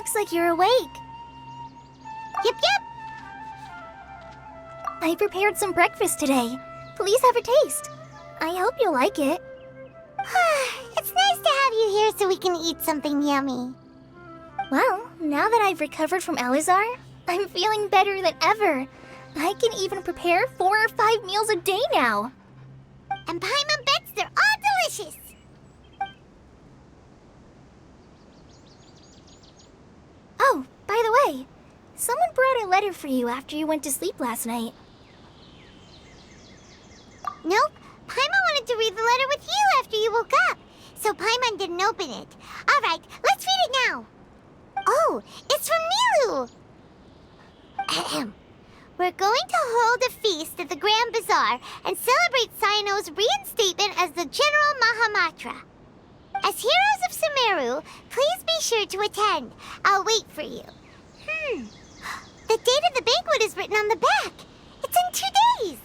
Looks like you're awake. Yep. I prepared some breakfast today. Please have a taste. I hope you'll like it. It's nice to have you here so we can eat something yummy. Well, now that I've recovered from Elazar, I'm feeling better than ever. I can even prepare 4 or 5 meals a day now. And Paimon bets they're all delicious. Oh, by the way, someone brought a letter for you after you went to sleep last night. Nope, Paimon wanted to read the letter with you after you woke up, so Paimon didn't open it. All right, let's read it now. Oh, it's from Nilu. Ahem. We're going to hold a feast at the Grand Bazaar and celebrate Cyno's reinstatement as the General Mahamatra. As heroes of Sumeru, please be sure to attend. I'll wait for you. The date of the banquet is written on the back. It's in 2 days.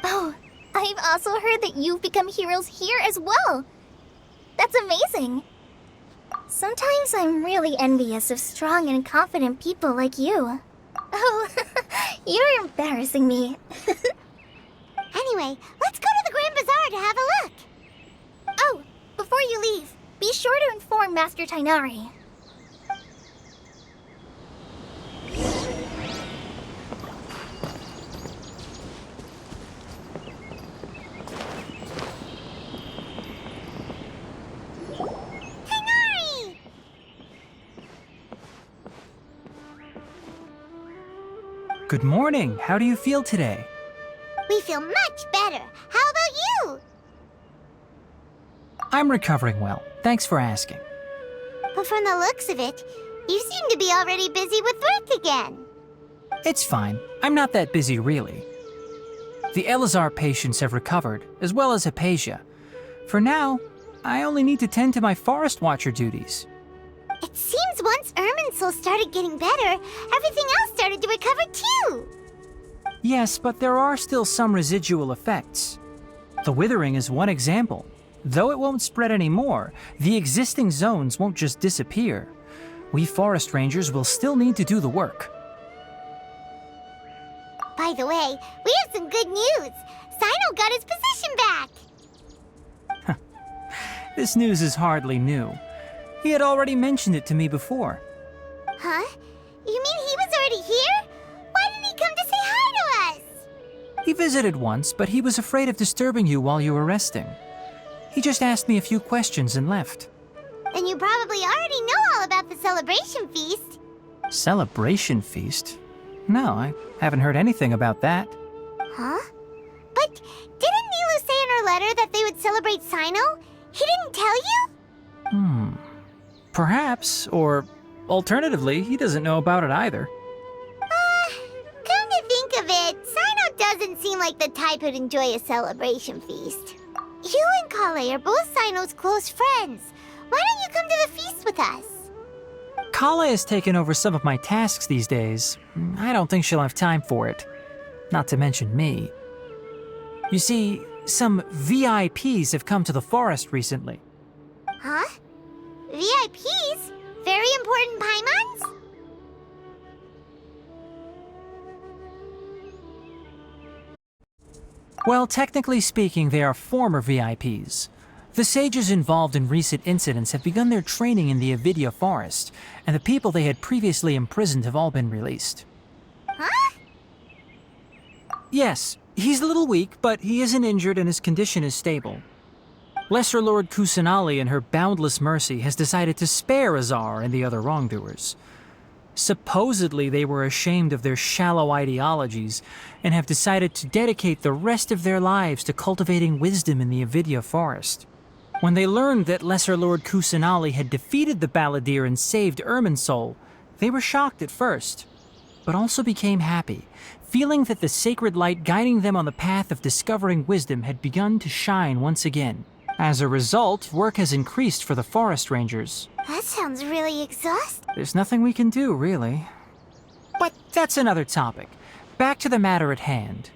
Oh, I've also heard that you've become heroes here as well. That's amazing. Sometimes I'm really envious of strong and confident people like you. Oh, you're embarrassing me. Anyway, let's go to the Grand Bazaar to have a look. Oh, before you leave, be sure to inform Master Tainari. Tainari! Good morning. How do you feel today? We feel much better. How about you? I'm recovering well. Thanks for asking. But from the looks of it, you seem to be already busy with work again. It's fine. I'm not that busy, really. The Elazar patients have recovered, as well as Hypatia. For now, I only need to tend to my Forest Watcher duties. It seems once Irminsul started getting better, everything else started to recover too. Yes, but there are still some residual effects. The withering is one example. Though it won't spread anymore, the existing zones won't just disappear. We forest rangers will still need to do the work. By the way, we have some good news. Cyno got his position back. This news is hardly new. He had already mentioned it to me before. Huh? You mean he was already here? Why didn't he come to say hi to us? He visited once, but he was afraid of disturbing you while you were resting. He just asked me a few questions and left. Then you probably already know all about the celebration feast. Celebration feast? No, I haven't heard anything about that. Huh? But didn't Nilu say in her letter that they would celebrate Cyno? He didn't tell you? Perhaps, or alternatively, he doesn't know about it either. Come to think of it, Cyno doesn't seem like the type who'd enjoy a celebration feast. You and Kale are both Cyno's close friends. Why don't you come to the feast with us? Kala has taken over some of my tasks these days. I don't think she'll have time for it. Not to mention me. You see, some VIPs have come to the forest recently. Huh? VIPs? Very important Paimons? Well, technically speaking, they are former VIPs. The sages involved in recent incidents have begun their training in the Avidya forest, and the people they had previously imprisoned have all been released. Huh? Yes, he's a little weak, but he isn't injured and his condition is stable. Lesser Lord Kusanali, in her boundless mercy, has decided to spare Azar and the other wrongdoers. Supposedly, they were ashamed of their shallow ideologies and have decided to dedicate the rest of their lives to cultivating wisdom in the Avidya forest. When they learned that Lesser Lord Kusanali had defeated the Balladeer and saved Irminsul, they were shocked at first, but also became happy, feeling that the sacred light guiding them on the path of discovering wisdom had begun to shine once again. As a result, work has increased for the forest rangers. That sounds really exhausting. There's nothing we can do, really. But that's another topic. Back to the matter at hand.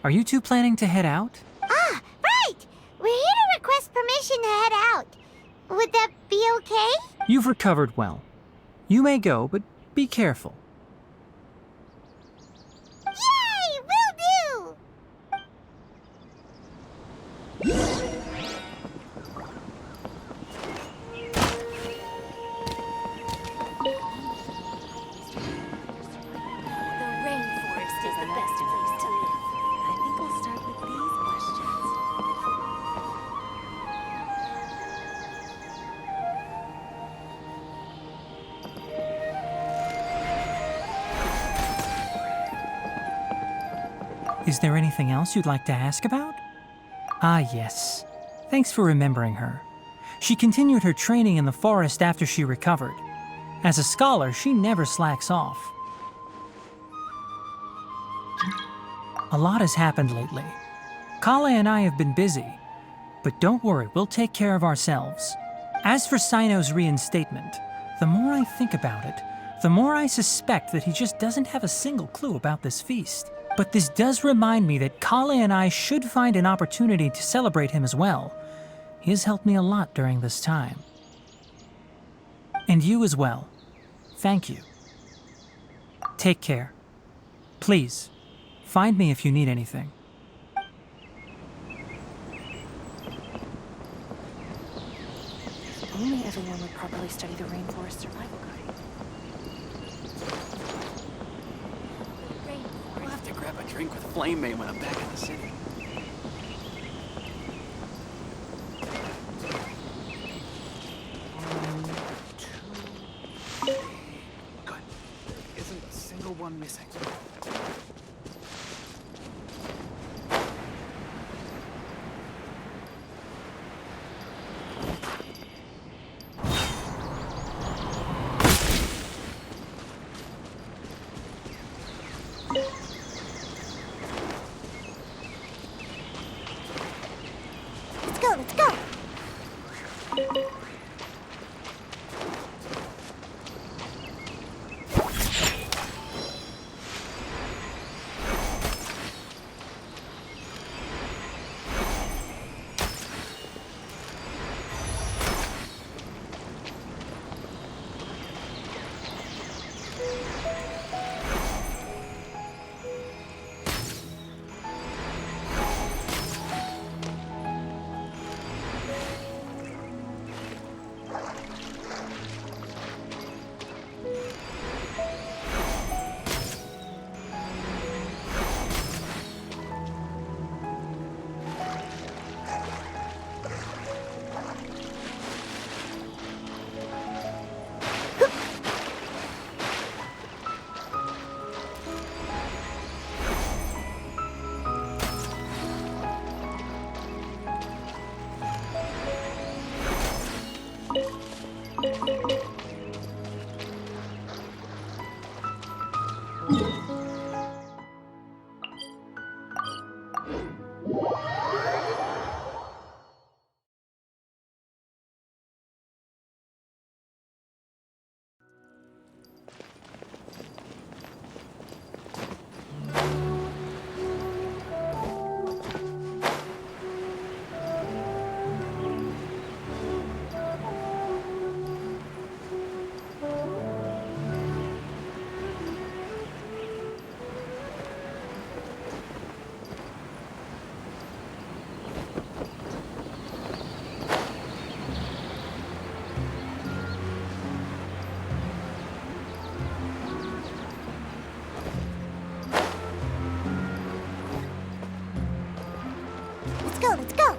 Are you two planning to head out? Ah, right! We're here to request permission to head out. Would that be okay? You've recovered well. You may go, but be careful. Yay! Will do! The rainforest is the best place to live. I think we'll start with these questions. Is there anything else you'd like to ask about? Ah, yes. Thanks for remembering her. She continued her training in the forest after she recovered. As a scholar, she never slacks off. A lot has happened lately. Kale and I have been busy. But don't worry, we'll take care of ourselves. As for Sino's reinstatement, the more I think about it, the more I suspect that he just doesn't have a single clue about this feast. But this does remind me that Kale and I should find an opportunity to celebrate him as well. He has helped me a lot during this time. And you as well. Thank you. Take care. Please, find me if you need anything. If only everyone would properly study the rainforest survival guide. We'll have to grab a drink with Flame May when I'm back in the city. One, two, three. Good. There isn't a single one missing. Let's go, let's go! Let's go, let's go!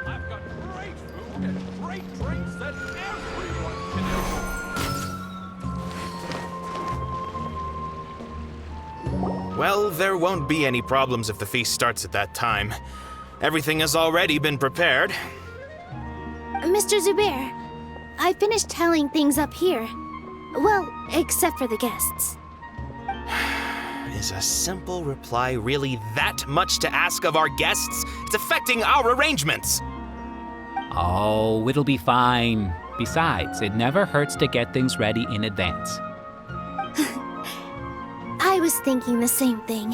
I've got great food and great drinks that everyone can enjoy. Well, there won't be any problems if the feast starts at that time. Everything has already been prepared. Mr. Zubair, I finished tallying things up here. Well, except for the guests. Is a simple reply really that much to ask of our guests? It's affecting our arrangements. Oh, it'll be fine. Besides, it never hurts to get things ready in advance. I was thinking the same thing.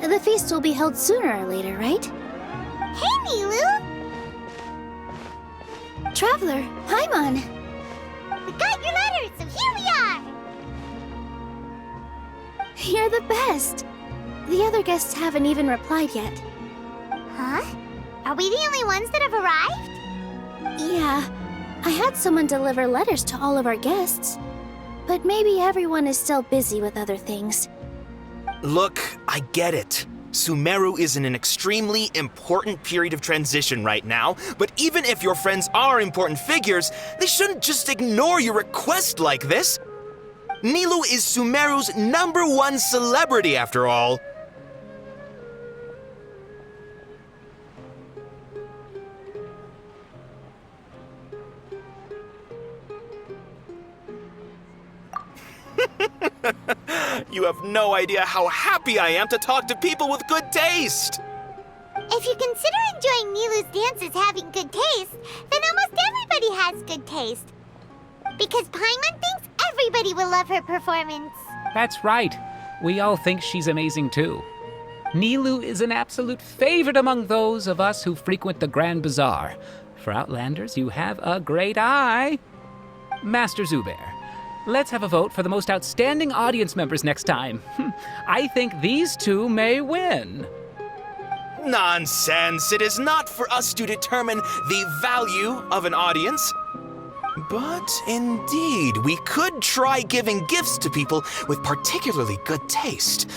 The feast will be held sooner or later, right? Hey, Nilu! Traveler, Paimon! We got your letter, so here we are! You're the best! The other guests haven't even replied yet. Huh? Are we the only ones that have arrived? Yeah, I had someone deliver letters to all of our guests. But maybe everyone is still busy with other things. Look, I get it. Sumeru is in an extremely important period of transition right now, but even if your friends are important figures, they shouldn't just ignore your request like this. Nilu is Sumeru's #1 celebrity, after all. You have no idea how happy I am to talk to people with good taste! If you consider enjoying Nilu's dances having good taste, then almost everybody has good taste. Because Paimon thinks everybody will love her performance. That's right. We all think she's amazing too. Nilu is an absolute favorite among those of us who frequent the Grand Bazaar. For Outlanders, you have a great eye. Master Zubair, let's have a vote for the most outstanding audience members next time. I think these two may win. Nonsense! It is not for us to determine the value of an audience. But indeed, we could try giving gifts to people with particularly good taste.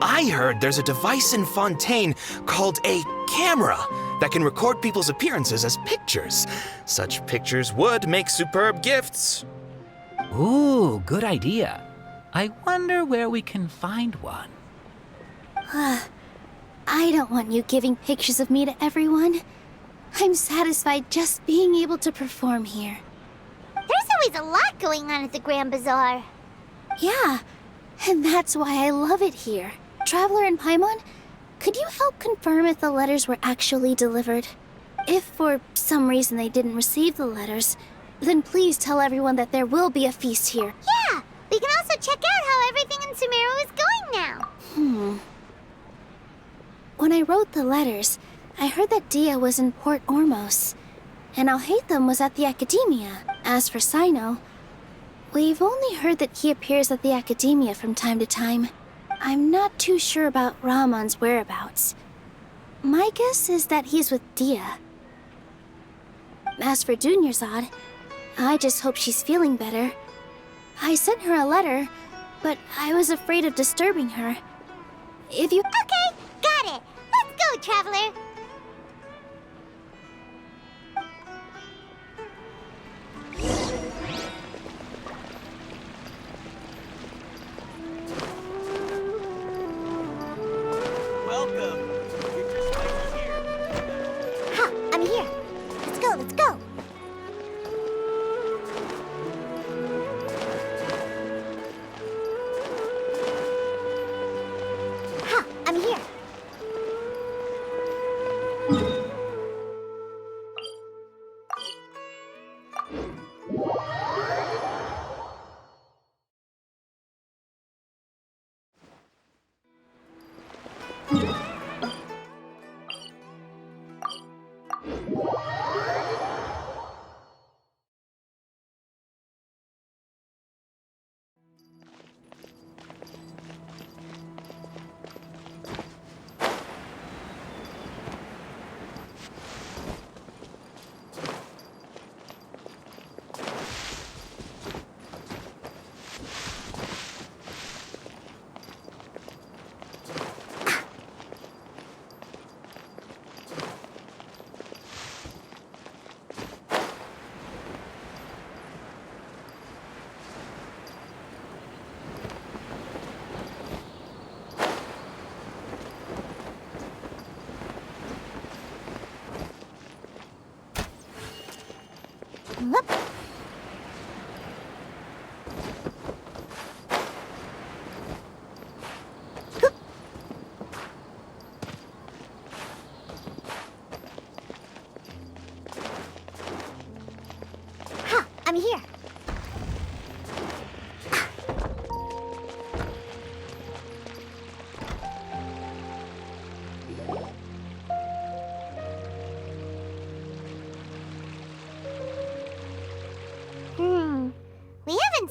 I heard there's a device in Fontaine called a camera that can record people's appearances as pictures. Such pictures would make superb gifts. Ooh, good idea. I wonder where we can find one. I don't want you giving pictures of me to everyone. I'm satisfied just being able to perform here. There's always a lot going on at the Grand Bazaar. Yeah, and that's why I love it here. Traveler and Paimon, could you help confirm if the letters were actually delivered? If for some reason they didn't receive the letters, then please tell everyone that there will be a feast here. Yeah, we can also check out how everything in Sumeru is going now. When I wrote the letters, I heard that Dia was in Port Ormos, and Alhaitham was at the Academia. As for Sino, we've only heard that he appears at the Academia from time to time. I'm not too sure about Ramon's whereabouts. My guess is that he's with Dia. As for Dunyarzad, I just hope she's feeling better. I sent her a letter, but I was afraid of disturbing her. If you... Okay, got it. Let's go, Traveler. Welcome. Future Spider's here. Ha, I'm here. Let's go, let's go. Ha, I'm here.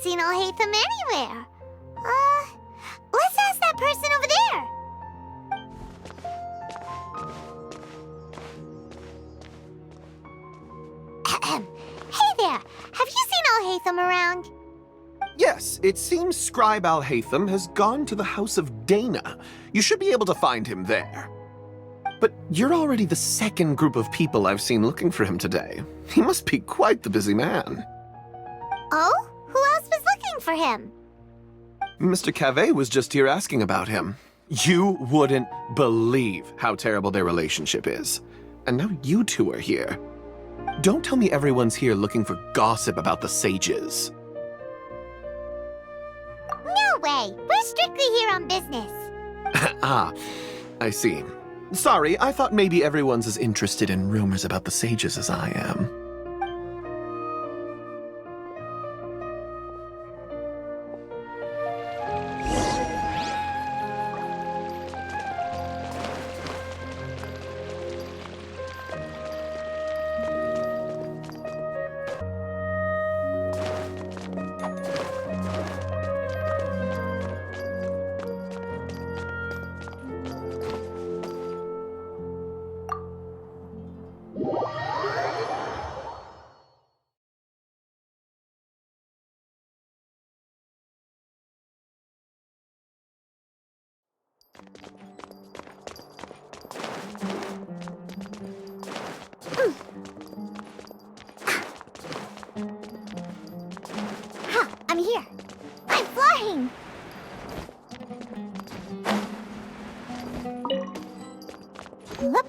seen Alhaitham anywhere. Let's ask that person over there. Hey there, have you seen Alhaitham around? Yes, it seems Scribe Alhaitham has gone to the House of Dana. You should be able to find him there. But you're already the second group of people I've seen looking for him today. He must be quite the busy man. Oh? Who else was looking for him? Mr. Cavey was just here asking about him. You wouldn't believe how terrible their relationship is. And now you two are here. Don't tell me everyone's here looking for gossip about the sages. No way! We're strictly here on business. Ah, I see. Sorry, I thought maybe everyone's as interested in rumors about the sages as I am. I'm here. I'm flying! Whoop.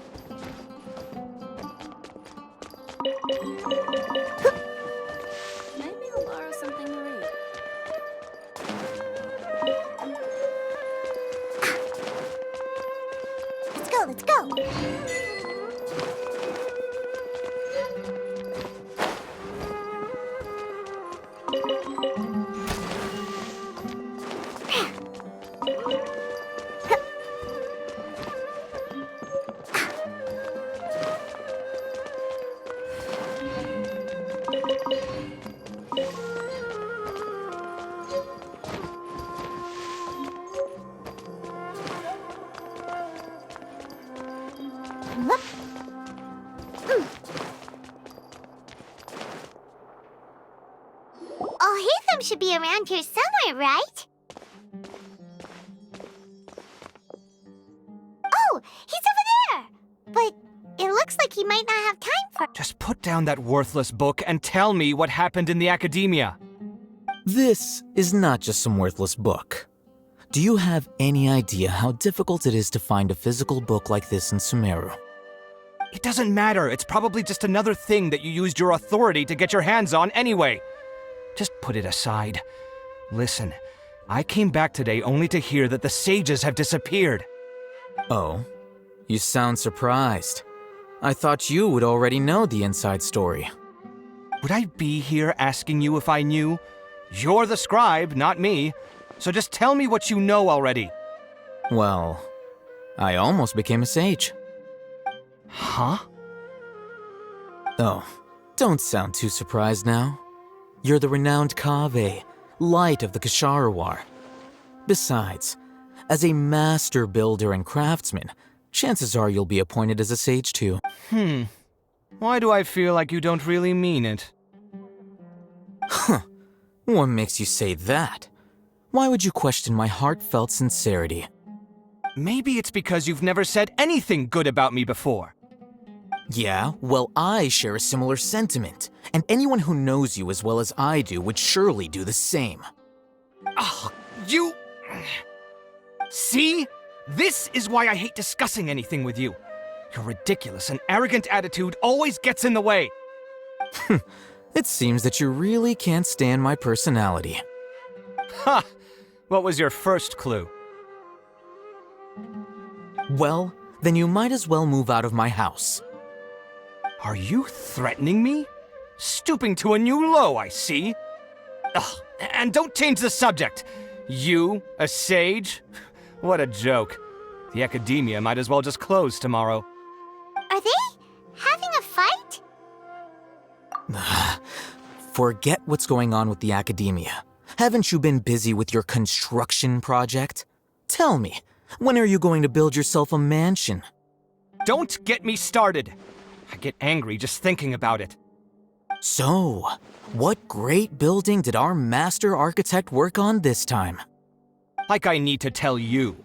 Maybe I'll borrow something to read. Let's go, let's go! Alhaitham should be around here somewhere, right? Oh, he's over there! But it looks like he might not have time for— Just put down that worthless book and tell me what happened in the academia. This is not just some worthless book. Do you have any idea how difficult it is to find a physical book like this in Sumeru? It doesn't matter. It's probably just another thing that you used your authority to get your hands on anyway. Just put it aside. Listen, I came back today only to hear that the sages have disappeared. Oh, you sound surprised. I thought you would already know the inside story. Would I be here asking you if I knew? You're the scribe, not me. So just tell me what you know already. Well, I almost became a sage. Huh? Oh, don't sound too surprised now. You're the renowned Kaveh, light of the Ksharawar. Besides, as a master builder and craftsman, chances are you'll be appointed as a sage too. Why do I feel like you don't really mean it? Huh. What makes you say that? Why would you question my heartfelt sincerity? Maybe it's because you've never said anything good about me before. Yeah, well, I share a similar sentiment, and anyone who knows you as well as I do would surely do the same. Oh, you... See? This is why I hate discussing anything with you. Your ridiculous and arrogant attitude always gets in the way. It seems that you really can't stand my personality. Ha! What was your first clue? Well, then you might as well move out of my house. Are you threatening me? Stooping to a new low, I see. Ugh, and don't change the subject. You, a sage? What a joke. The academia might as well just close tomorrow. Are they having a fight? Forget what's going on with the academia. Haven't you been busy with your construction project? Tell me, when are you going to build yourself a mansion? Don't get me started. I get angry just thinking about it. So, what great building did our master architect work on this time? Like I need to tell you.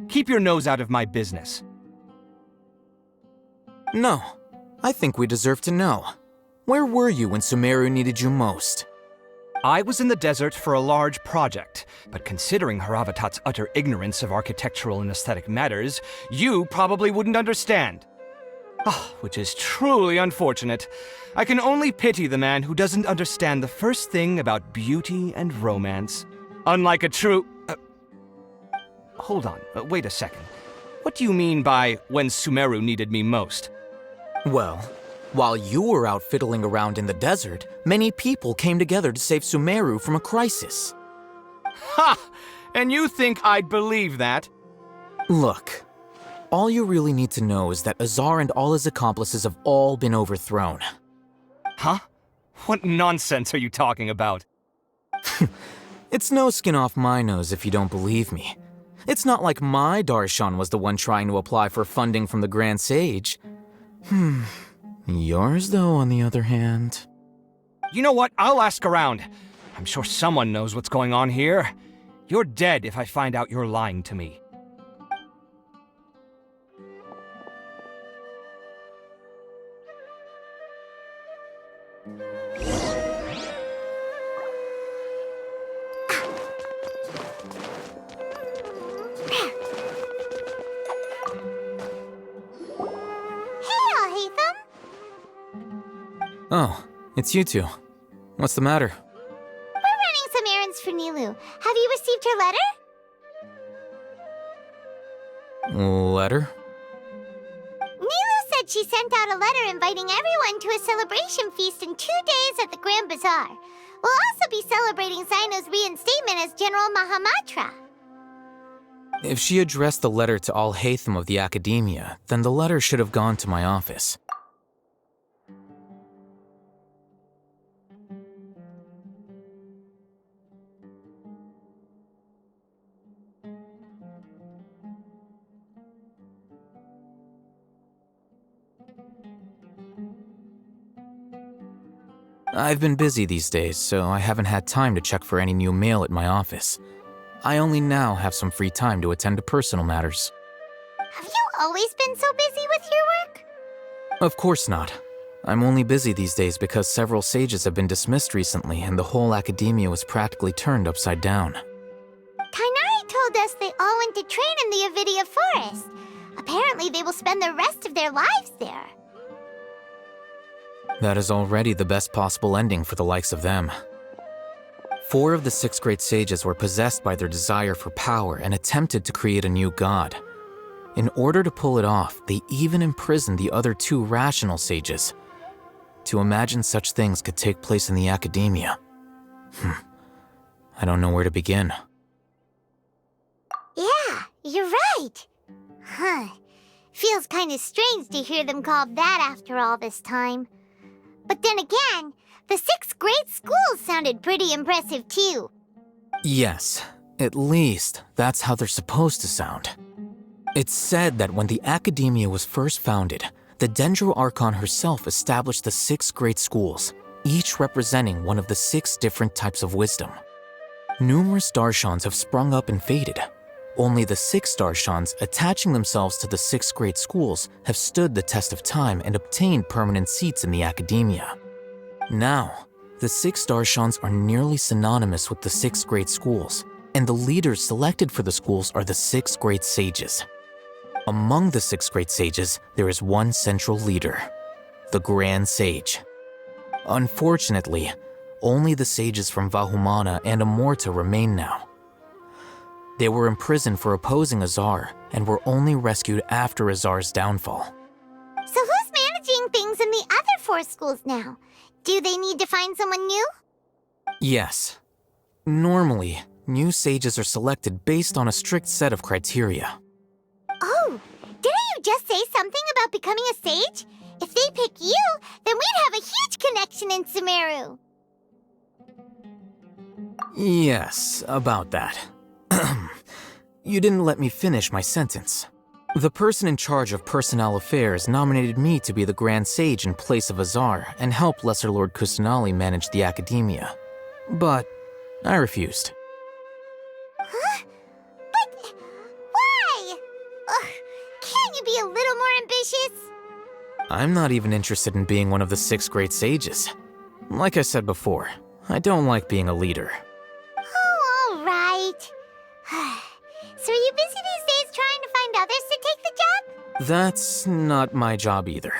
Keep your nose out of my business. No, I think we deserve to know. Where were you when Sumeru needed you most? I was in the desert for a large project, but considering Haravatat's utter ignorance of architectural and aesthetic matters, you probably wouldn't understand. Which is truly unfortunate. I can only pity the man who doesn't understand the first thing about beauty and romance. Unlike a true... Hold on, wait a second. What do you mean by when Sumeru needed me most? Well, while you were out fiddling around in the desert, many people came together to save Sumeru from a crisis. Ha! And you think I'd believe that? Look, all you really need to know is that Azar and all his accomplices have all been overthrown. Huh? What nonsense are you talking about? It's no skin off my nose if you don't believe me. It's not like my Darshan was the one trying to apply for funding from the Grand Sage. Yours, though, on the other hand... You know what? I'll ask around. I'm sure someone knows what's going on here. You're dead if I find out you're lying to me. Oh, it's you two. What's the matter? We're running some errands for Nilu. Have you received her letter? Letter? Nilu said she sent out a letter inviting everyone to a celebration feast in 2 days at the Grand Bazaar. We'll also be celebrating Zaino's reinstatement as General Mahamatra. If she addressed the letter to Al Haytham of the Academia, then the letter should have gone to my office. I've been busy these days, so I haven't had time to check for any new mail at my office. I only now have some free time to attend to personal matters. Have you always been so busy with your work? Of course not. I'm only busy these days because several sages have been dismissed recently and the whole academia was practically turned upside down. Kainari told us they all went to train in the Avidia Forest. Apparently they will spend the rest of their lives there. That is already the best possible ending for the likes of them. 4 of the 6 great sages were possessed by their desire for power and attempted to create a new god. In order to pull it off, they even imprisoned the other 2 rational sages. To imagine such things could take place in the academia. I don't know where to begin. Yeah, you're right. Feels kind of strange to hear them called that after all this time. But then again, the 6 great schools sounded pretty impressive too. Yes, at least that's how they're supposed to sound. It's said that when the Academia was first founded, the Dendro Archon herself established the 6 great schools, each representing one of the 6 different types of wisdom. Numerous Darshans have sprung up and faded. Only the 6 Darshans attaching themselves to the 6 great schools have stood the test of time and obtained permanent seats in the Academia. Now, the 6 Darshans are nearly synonymous with the 6 great schools, and the leaders selected for the schools are the 6 great sages. Among the 6 great sages, there is one central leader, the Grand Sage. Unfortunately, only the sages from Vahumana and Amorta remain now. They were imprisoned for opposing Azar and were only rescued after Azar's downfall. So who's managing things in the other 4 schools now? Do they need to find someone new? Yes. Normally, new sages are selected based on a strict set of criteria. Oh, didn't you just say something about becoming a sage? If they pick you, then we'd have a huge connection in Sumeru. Yes, about that. You didn't let me finish my sentence. The person in charge of personnel affairs nominated me to be the Grand Sage in place of Azar and help Lesser Lord Kusanali manage the academia. But I refused. Huh? But why? Ugh, can't you be a little more ambitious? I'm not even interested in being one of the 6 great sages. Like I said before, I don't like being a leader. Oh, all right. So are you busy these days trying to find others to take the job? That's not my job either.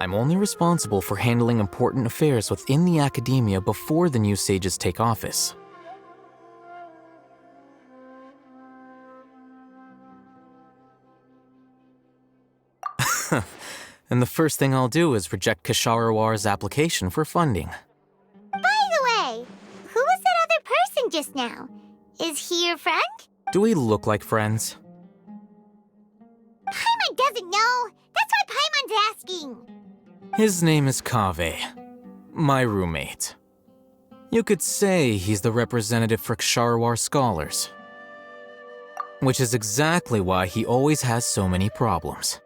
I'm only responsible for handling important affairs within the academia before the new sages take office. And the first thing I'll do is reject Kasharawar's application for funding. By the way, who was that other person just now? Is he your friend? Do we look like friends? Paimon doesn't know. That's why Paimon's asking. His name is Kaveh, my roommate. You could say he's the representative for Ksharawar scholars. Which is exactly why he always has so many problems.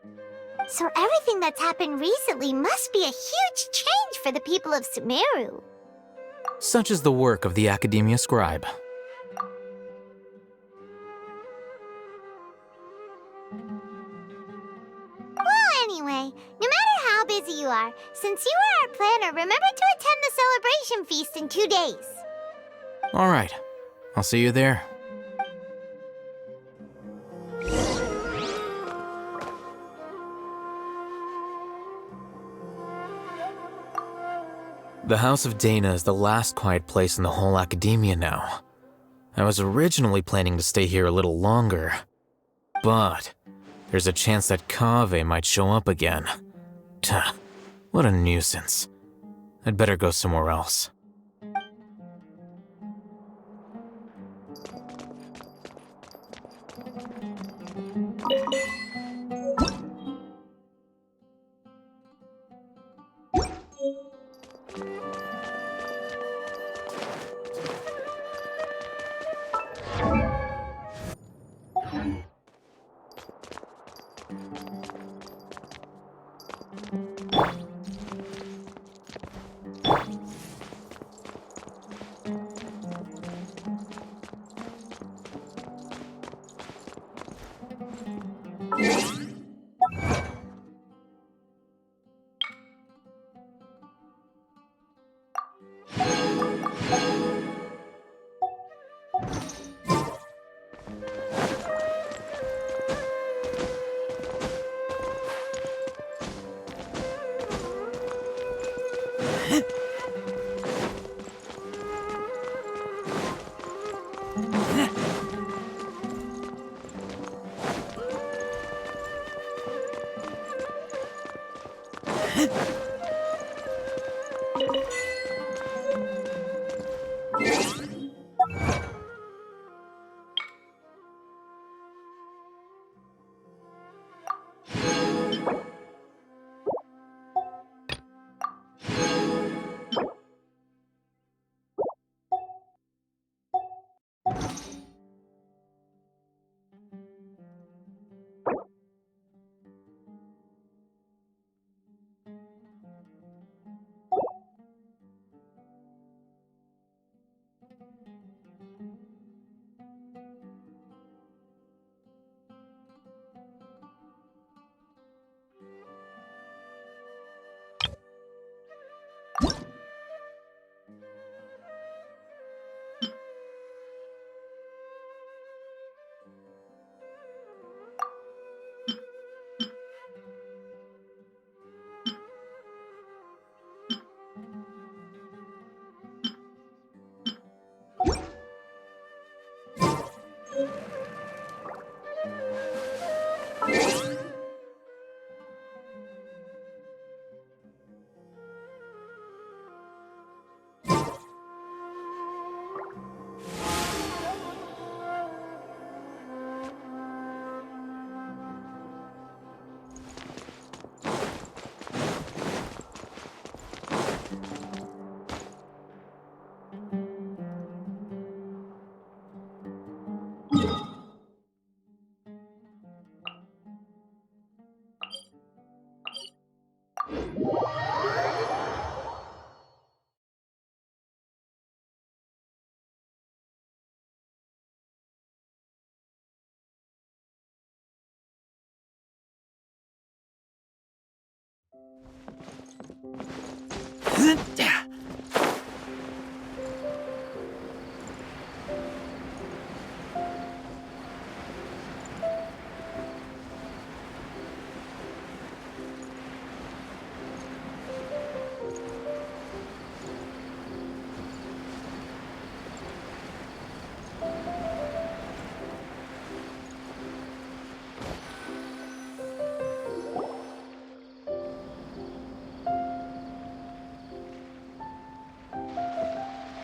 So everything that's happened recently must be a huge change for the people of Sumeru. Such is the work of the Academia Scribe. Well, anyway, no matter how busy you are, since you are our planner, remember to attend the celebration feast in 2 days. Alright, I'll see you there. The House of Dana is the last quiet place in the whole academia now. I was originally planning to stay here a little longer, but there's a chance that Kaveh might show up again. Tuh, what a nuisance. I'd better go somewhere else.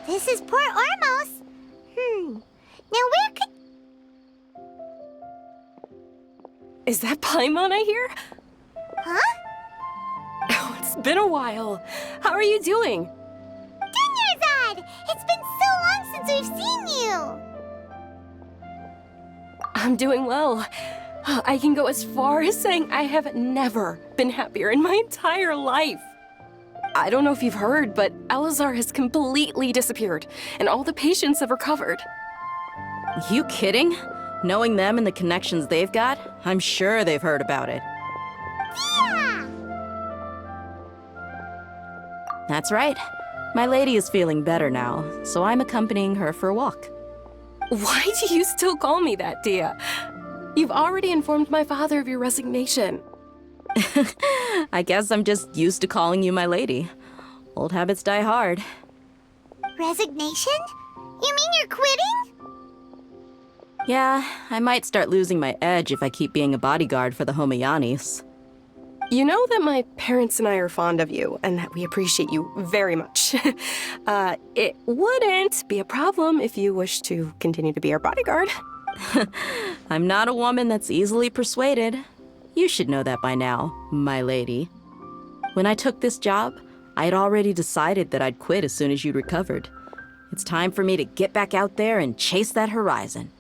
This is Port Ormos. Now where could... Is that Paimon I hear? Huh? Oh, it's been a while. How are you doing? Dunyarzad! It's been so long since we've seen you! I'm doing well. I can go as far as saying I have never been happier in my entire life. I don't know if you've heard, but Elazar has completely disappeared, and all the patients have recovered. You kidding? Knowing them and the connections they've got, I'm sure they've heard about it. Yeah! That's right. My lady is feeling better now, so I'm accompanying her for a walk. Why do you still call me that, Dia? You've already informed my father of your resignation. I guess I'm just used to calling you my lady. Old habits die hard. Resignation? You mean you're quitting? Yeah, I might start losing my edge if I keep being a bodyguard for the Homayanis. You know that my parents and I are fond of you, and that we appreciate you very much. It wouldn't be a problem if you wish to continue to be our bodyguard. I'm not a woman that's easily persuaded. You should know that by now, my lady. When I took this job, I had already decided that I'd quit as soon as you'd recovered. It's time for me to get back out there and chase that horizon.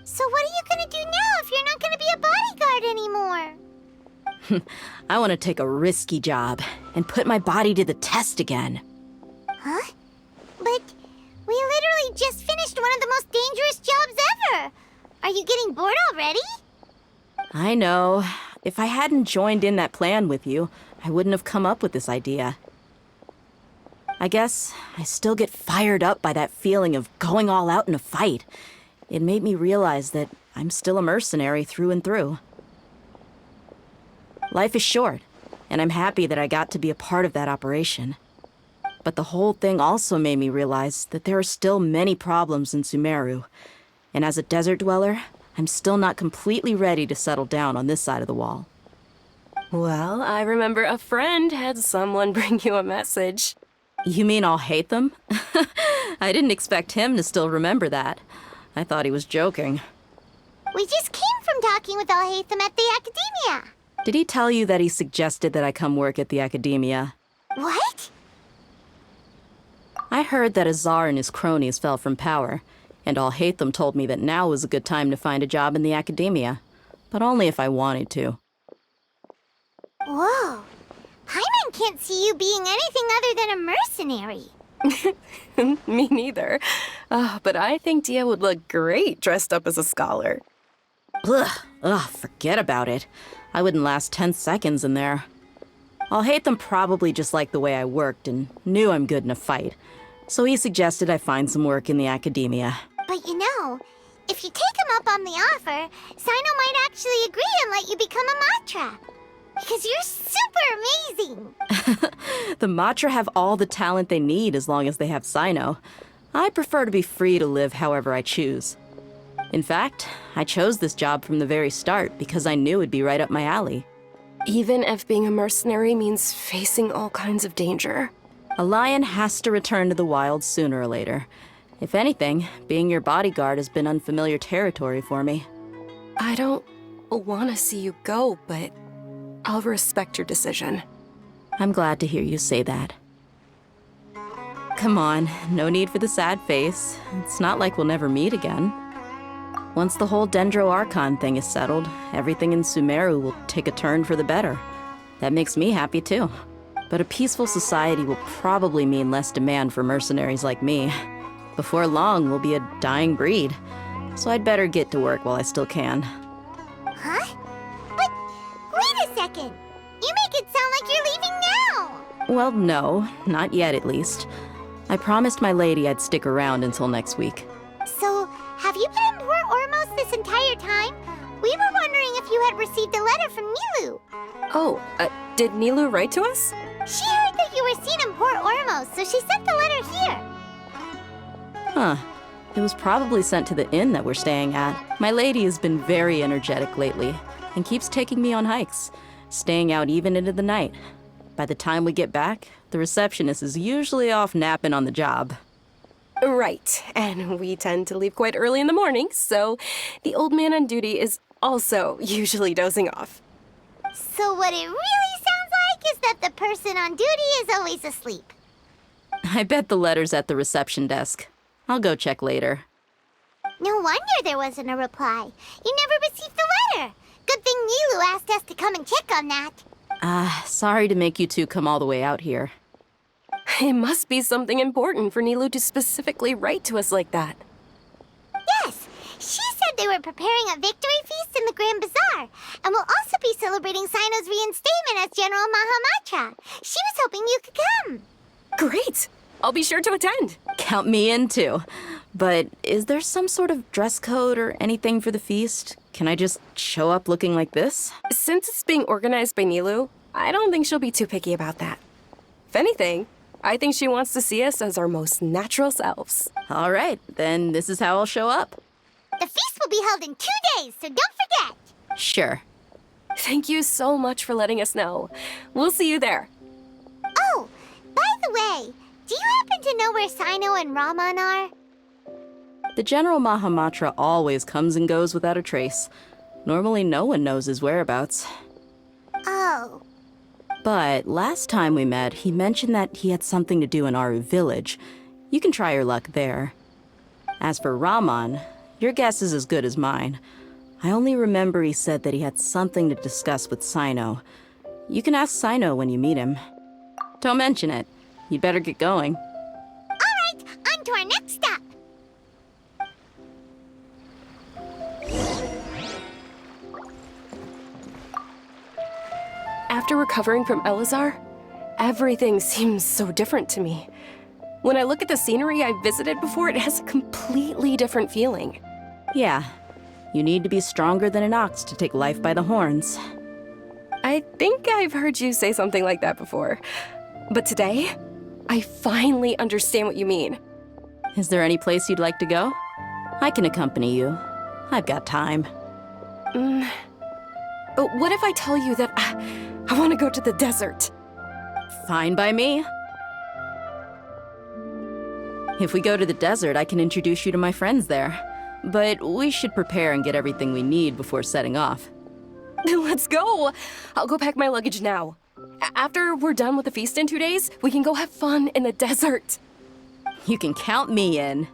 So what are you gonna do now if you're not gonna be a bodyguard anymore? I want to take a risky job and put my body to the test again. Huh? But we literally just finished one of the most dangerous jobs ever! Are you getting bored already? I know. If I hadn't joined in that plan with you, I wouldn't have come up with this idea. I guess I still get fired up by that feeling of going all out in a fight. It made me realize that I'm still a mercenary through and through. Life is short, and I'm happy that I got to be a part of that operation. But the whole thing also made me realize that there are still many problems in Sumeru. And as a desert dweller, I'm still not completely ready to settle down on this side of the wall. Well, I remember a friend had someone bring you a message. You mean I'll hate them? I didn't expect him to still remember that. I thought he was joking. We just came from talking with Alhaitham at the Academia. Did he tell you that he suggested that I come work at the Academia? What? I heard that Azar and his cronies fell from power, and Alhaitham told me that now was a good time to find a job in the Academia, but only if I wanted to. Whoa. Paimon can't see you being anything other than a mercenary. Me neither. But I think Dia would look great dressed up as a scholar. Ugh, forget about it. I wouldn't last 10 seconds in there. Alhaitham probably just liked the way I worked and knew I'm good in a fight, so he suggested I find some work in the Academia. But you know, if you take him up on the offer, Sino might actually agree and let you become a Matra. Because you're super amazing! The Matra have all the talent they need as long as they have Sino. I prefer to be free to live however I choose. In fact, I chose this job from the very start because I knew it'd be right up my alley. Even if being a mercenary means facing all kinds of danger. A lion has to return to the wild sooner or later. If anything, being your bodyguard has been unfamiliar territory for me. I don't want to see you go, but I'll respect your decision. I'm glad to hear you say that. Come on, no need for the sad face. It's not like we'll never meet again. Once the whole Dendro Archon thing is settled, everything in Sumeru will take a turn for the better. That makes me happy too. But a peaceful society will probably mean less demand for mercenaries like me. Before long, we'll be a dying breed. So I'd better get to work while I still can. Huh? But wait a second! You make it sound like Well, no, not yet at least. I promised my lady I'd stick around until next week. So, have you been in Port Ormos this entire time? We were wondering if you had received a letter from Nilu. Oh, did Nilu write to us? She heard that you were seen in Port Ormos, so she sent the letter here. Huh. It was probably sent to the inn that we're staying at. My lady has been very energetic lately and keeps taking me on hikes, staying out even into the night. By the time we get back, the receptionist is usually off napping on the job. Right, and we tend to leave quite early in the morning, so the old man on duty is also usually dozing off. So what it really sounds like is that the person on duty is always asleep. I bet the letter's at the reception desk. I'll go check later. No wonder there wasn't a reply. You never received the letter. Good thing Nilu asked us to come and check on that. Sorry to make you two come all the way out here. It must be something important for Nilu to specifically write to us like that. Yes, she said they were preparing a victory feast in the Grand Bazaar, and will also be celebrating Sino's reinstatement as General Mahamatra. She was hoping you could come. Great! I'll be sure to attend. Count me in too. But is there some sort of dress code or anything for the feast? Can I just show up looking like this? Since it's being organized by Nilu, I don't think she'll be too picky about that. If anything, I think she wants to see us as our most natural selves. All right, then this is how I'll show up. The feast will be held in 2 days, so don't forget. Sure. Thank you so much for letting us know. We'll see you there. Oh, by the way, do you happen to know where Sino and Raman are? The General Mahamatra always comes and goes without a trace. Normally no one knows his whereabouts. Oh. But last time we met, he mentioned that he had something to do in Aru village. You can try your luck there. As for Raman, your guess is as good as mine. I only remember he said that he had something to discuss with Sino. You can ask Sino when you meet him. Don't mention it. You'd better get going. All right, on to our next stop. After recovering from Elazar, everything seems so different to me. When I look at the scenery I visited before, it has a completely different feeling. Yeah, you need to be stronger than an ox to take life by the horns. I think I've heard you say something like that before. But today, I finally understand what you mean. Is there any place you'd like to go? I can accompany you. I've got time. What if I tell you that I want to go to the desert? Fine by me. If we go to the desert, I can introduce you to my friends there. But we should prepare and get everything we need before setting off. Let's go! I'll go pack my luggage now. After we're done with the feast in 2 days, we can go have fun in the desert. You can count me in.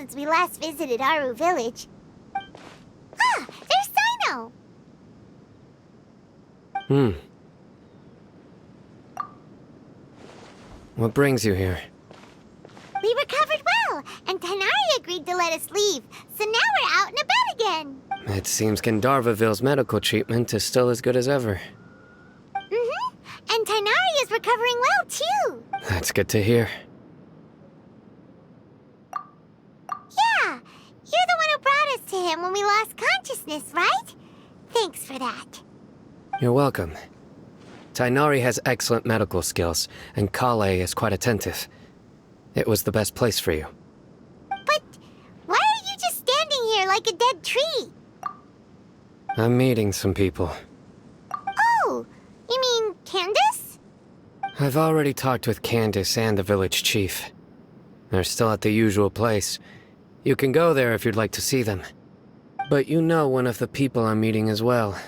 since we last visited Aru Village. Ah, there's Sino! What brings you here? We recovered well, and Tighnari agreed to let us leave, so now we're out and about again. It seems Gandharvaville's medical treatment is still as good as ever. Mm-hmm, and Tighnari is recovering well, too. That's good to hear. Yeah, you're the one who brought us to him when we lost consciousness, right? Thanks for that. You're welcome. Tighnari has excellent medical skills, and Kale is quite attentive. It was the best place for you. But why are you just standing here like a dead tree? I'm meeting some people. Oh, you mean Candace? I've already talked with Candace and the village chief. They're still at the usual place. You can go there if you'd like to see them. But you know one of the people I'm meeting as well.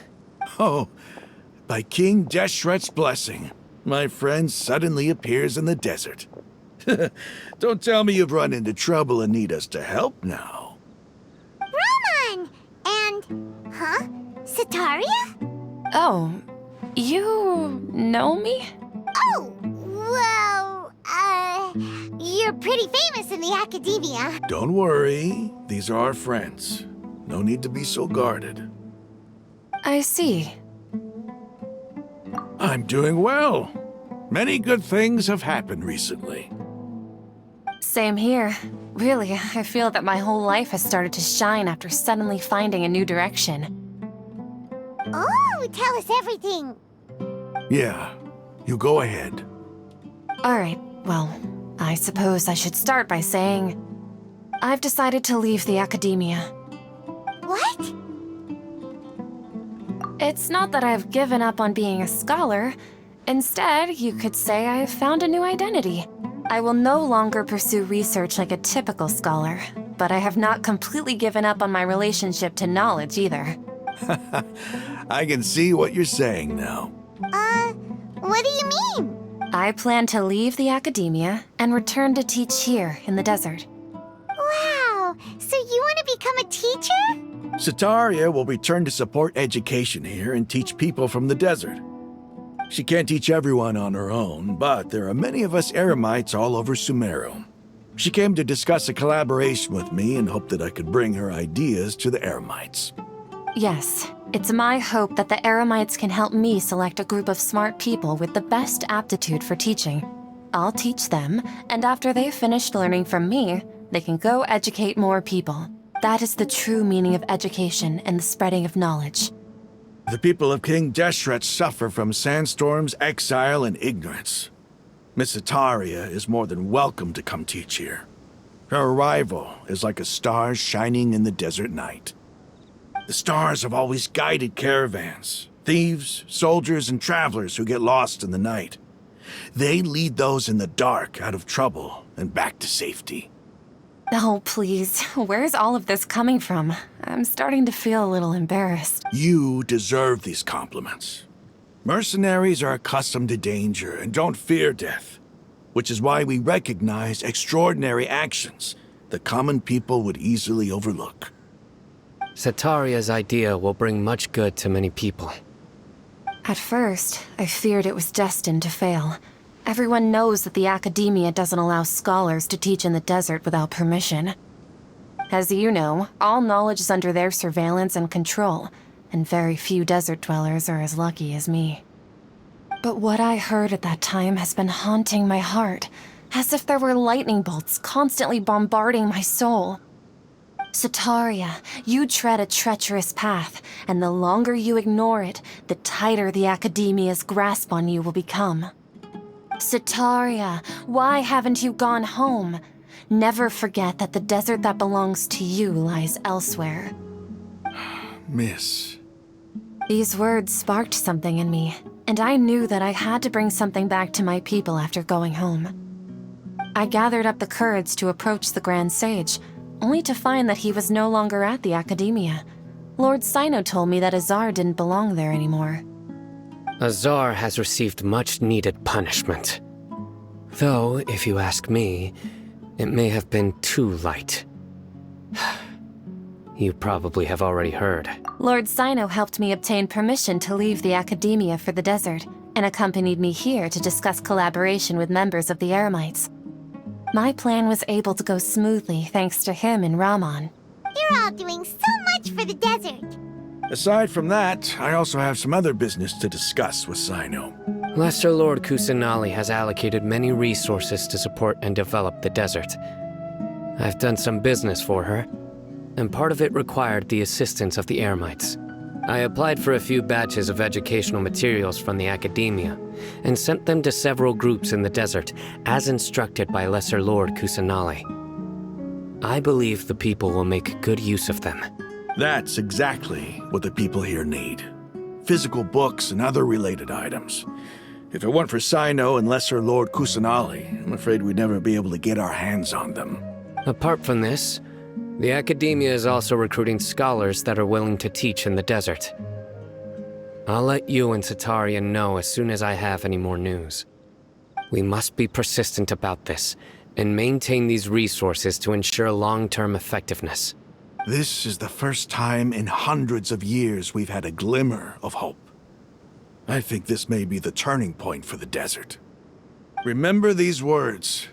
Oh, by King Deshret's blessing, my friend suddenly appears in the desert. Don't tell me you've run into trouble and need us to help now. Raman! And, huh? Sataria? Oh, you know me? Oh, well, you're pretty famous in the academia. Don't worry, these are our friends. No need to be so guarded. I see. I'm doing well. Many good things have happened recently. Same here. Really, I feel that my whole life has started to shine after suddenly finding a new direction. Oh, tell us everything. Yeah, you go ahead. Alright, well, I suppose I should start by saying I've decided to leave the academia. What? It's not that I've given up on being a scholar. Instead, you could say I've found a new identity. I will no longer pursue research like a typical scholar, but I have not completely given up on my relationship to knowledge either. I can see what you're saying now. What do you mean? I plan to leave the academia and return to teach here in the desert. Wow, so you want to become a teacher? Sataria will return to support education here and teach people from the desert. She can't teach everyone on her own, but there are many of us Eremites all over Sumeru. She came to discuss a collaboration with me and hoped that I could bring her ideas to the Eremites. Yes, it's my hope that the Eremites can help me select a group of smart people with the best aptitude for teaching. I'll teach them, and after they've finished learning from me, they can go educate more people. That is the true meaning of education and the spreading of knowledge. The people of King Deshret suffer from sandstorms, exile, and ignorance. Miss Sataria is more than welcome to come teach here. Her arrival is like a star shining in the desert night. The stars have always guided caravans, thieves, soldiers, and travelers who get lost in the night. They lead those in the dark out of trouble and back to safety. Oh, please. Where's all of this coming from? I'm starting to feel a little embarrassed. You deserve these compliments. Mercenaries are accustomed to danger and don't fear death, which is why we recognize extraordinary actions that common people would easily overlook. Sataria's idea will bring much good to many people. At first, I feared it was destined to fail. Everyone knows that the academia doesn't allow scholars to teach in the desert without permission. As you know, all knowledge is under their surveillance and control, and very few desert dwellers are as lucky as me. But what I heard at that time has been haunting my heart, as if there were lightning bolts constantly bombarding my soul. Sataria, you tread a treacherous path, and the longer you ignore it, the tighter the academia's grasp on you will become. Sataria, why haven't you gone home? Never forget that the desert that belongs to you lies elsewhere. Miss. These words sparked something in me, and I knew that I had to bring something back to my people after going home. I gathered up the courage to approach the Grand Sage, only to find that he was no longer at the academia. Lord Sino told me that Azar didn't belong there anymore. Azar has received much-needed punishment. Though, if you ask me, it may have been too light. You probably have already heard. Lord Sino helped me obtain permission to leave the Academia for the desert, and accompanied me here to discuss collaboration with members of the Eremites. My plan was able to go smoothly thanks to him and Rahman. You're all doing so much for the desert. Aside from that, I also have some other business to discuss with Sino. Lesser Lord Kusanali has allocated many resources to support and develop the desert. I've done some business for her, and part of it required the assistance of the Eremites. I applied for a few batches of educational materials from the Academia, and sent them to several groups in the desert, as instructed by Lesser Lord Kusanali. I believe the people will make good use of them. That's exactly what the people here need. Physical books and other related items. If it weren't for Sino and Lesser Lord Kusanali, I'm afraid we'd never be able to get our hands on them. Apart from this, the Academia is also recruiting scholars that are willing to teach in the desert. I'll let you and Sataria know as soon as I have any more news. We must be persistent about this, and maintain these resources to ensure long-term effectiveness. This is the first time in hundreds of years we've had a glimmer of hope. I think this may be the turning point for the desert. Remember these words.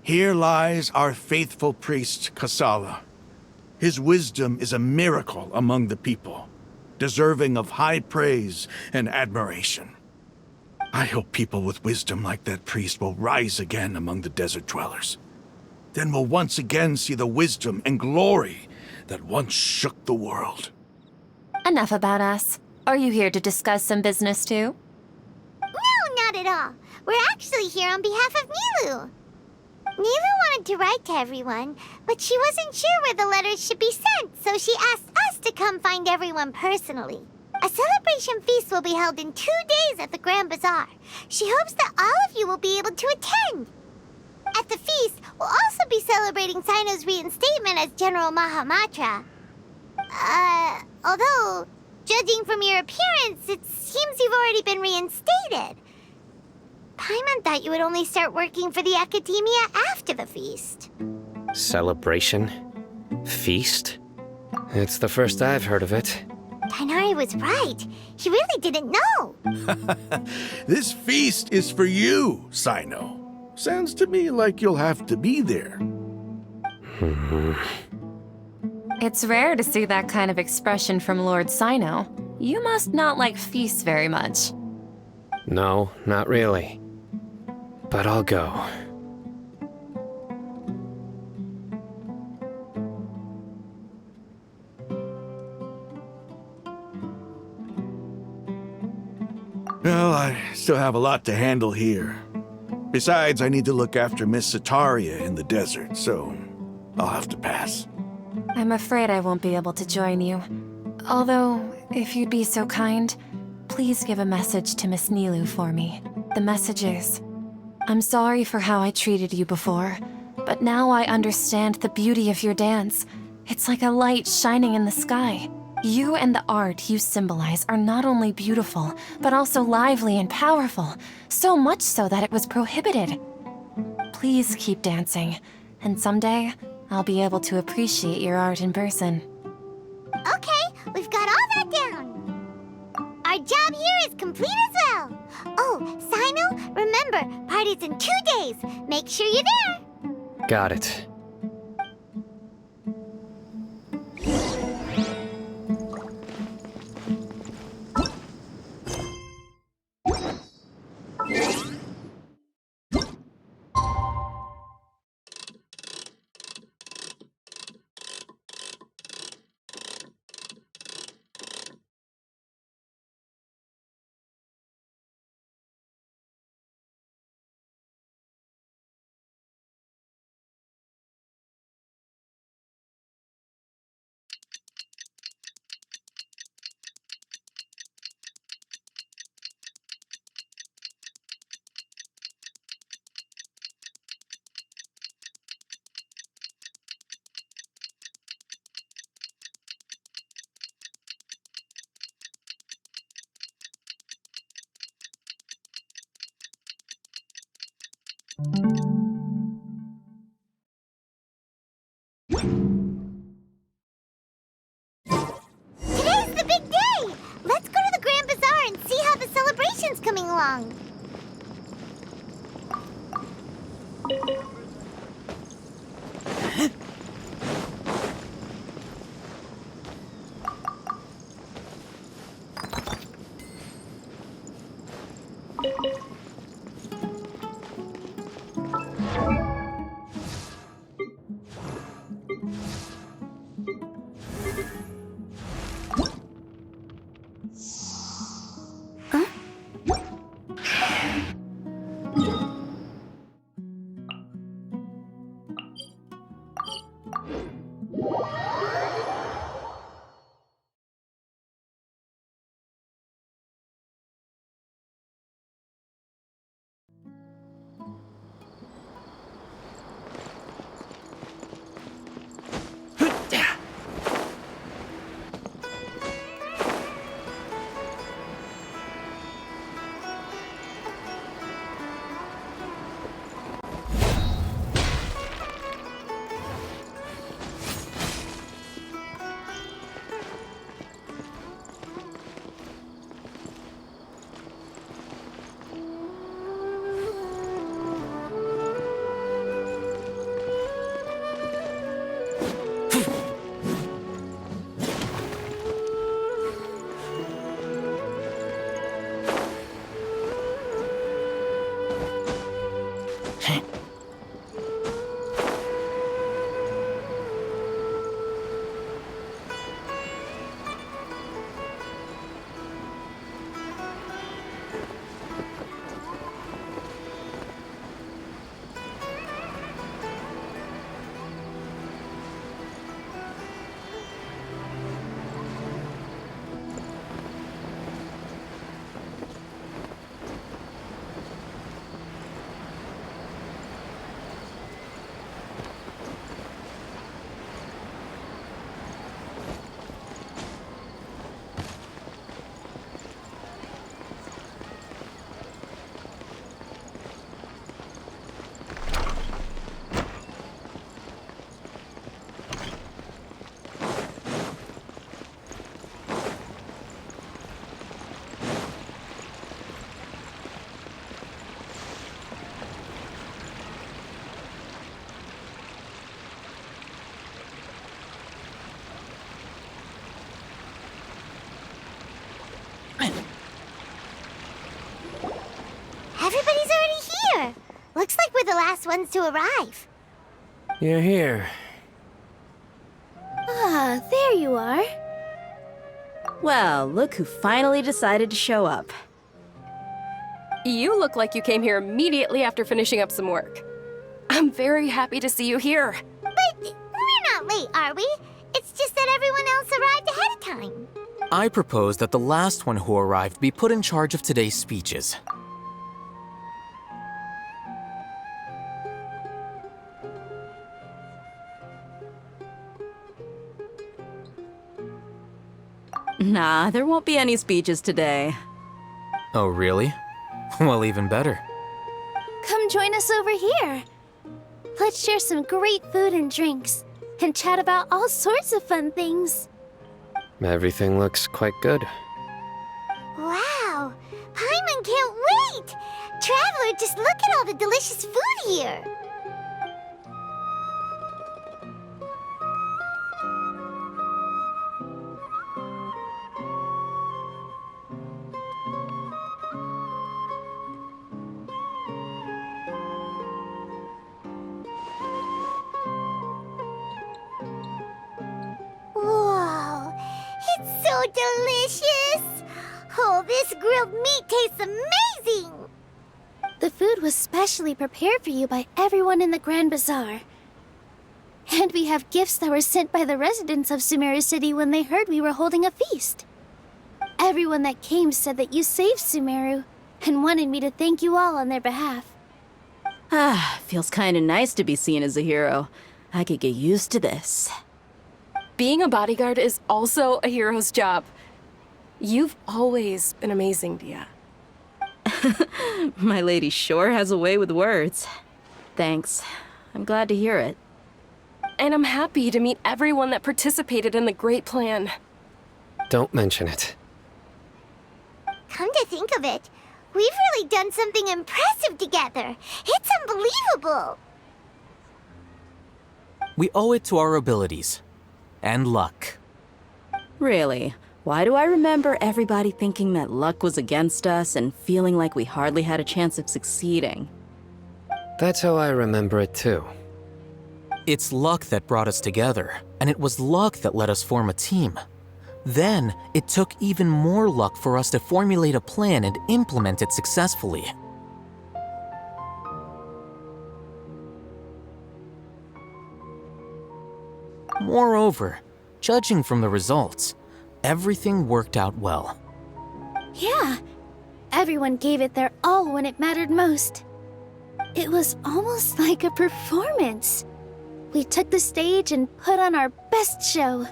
Here lies our faithful priest, Kasala. His wisdom is a miracle among the people, deserving of high praise and admiration. I hope people with wisdom like that priest will rise again among the desert dwellers. Then we'll once again see the wisdom and glory that once shook the world. Enough about us. Are you here to discuss some business too? No, not at all. We're actually here on behalf of Nilu. Nilu wanted to write to everyone, but she wasn't sure where the letters should be sent, so she asked us to come find everyone personally. A celebration feast will be held in 2 days at the Grand Bazaar. She hopes that all of you will be able to attend. At the feast, we'll also be celebrating Sino's reinstatement as General Mahamatra. Although, judging from your appearance, it seems you've already been reinstated. Paimon thought you would only start working for the Academia after the feast. Celebration? Feast? It's the first I've heard of it. Tighnari was right. He really didn't know. This feast is for you, Sino. Sounds to me like you'll have to be there. It's rare to see that kind of expression from Lord Sino. You must not like feasts very much. No, not really. But I'll go. Well, I still have a lot to handle here. Besides, I need to look after Miss Sataria in the desert, so I'll have to pass. I'm afraid I won't be able to join you. Although, if you'd be so kind, please give a message to Miss Nilu for me. The message is, I'm sorry for how I treated you before, but now I understand the beauty of your dance. It's like a light shining in the sky. You and the art you symbolize are not only beautiful, but also lively and powerful, so much so that it was prohibited. Please keep dancing, and someday I'll be able to appreciate your art in person. Okay, we've got all that down. Our job here is complete as well. Oh, Sino, remember, party's in 2 days. Make sure you're there. Got it. Everybody's already here. Looks like we're the last ones to arrive. You're here. Ah, there you are. Well, look who finally decided to show up. You look like you came here immediately after finishing up some work. I'm very happy to see you here. But we're not late, are we? It's just that everyone else arrived ahead of time. I propose that the last one who arrived be put in charge of today's speeches. Nah, there won't be any speeches today. Oh, really? Well, even better. Come join us over here. Let's share some great food and drinks, and chat about all sorts of fun things. Everything looks quite good. Wow, Paimon can't wait! Traveler, just look at all the delicious food here. Whoa, it's so delicious! Oh, this grilled meat tastes amazing! The food was specially prepared for you by everyone in the Grand Bazaar. And we have gifts that were sent by the residents of Sumeru City when they heard we were holding a feast. Everyone that came said that you saved Sumeru, and wanted me to thank you all on their behalf. Ah, feels kinda nice to be seen as a hero. I could get used to this. Being a bodyguard is also a hero's job. You've always been amazing, Dia. My lady sure has a way with words. Thanks. I'm glad to hear it. And I'm happy to meet everyone that participated in the great plan. Don't mention it. Come to think of it, we've really done something impressive together. It's unbelievable. We owe it to our abilities. And luck. Really? Why do I remember everybody thinking that luck was against us and feeling like we hardly had a chance of succeeding? That's how I remember it too. It's luck that brought us together, and it was luck that let us form a team. Then, it took even more luck for us to formulate a plan and implement it successfully. Moreover, judging from the results, everything worked out well. Yeah, everyone gave it their all when it mattered most. It was almost like a performance. We took the stage and put on our best show.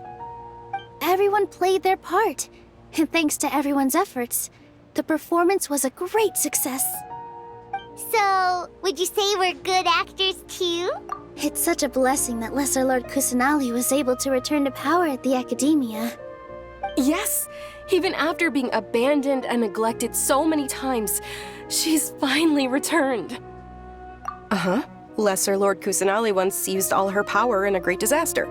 Everyone played their part, and thanks to everyone's efforts, the performance was a great success. So, would you say we're good actors too? It's such a blessing that Lesser Lord Kusanali was able to return to power at the Academia. Yes, even after being abandoned and neglected so many times, she's finally returned. Uh-huh. Lesser Lord Kusanali once used all her power in a great disaster,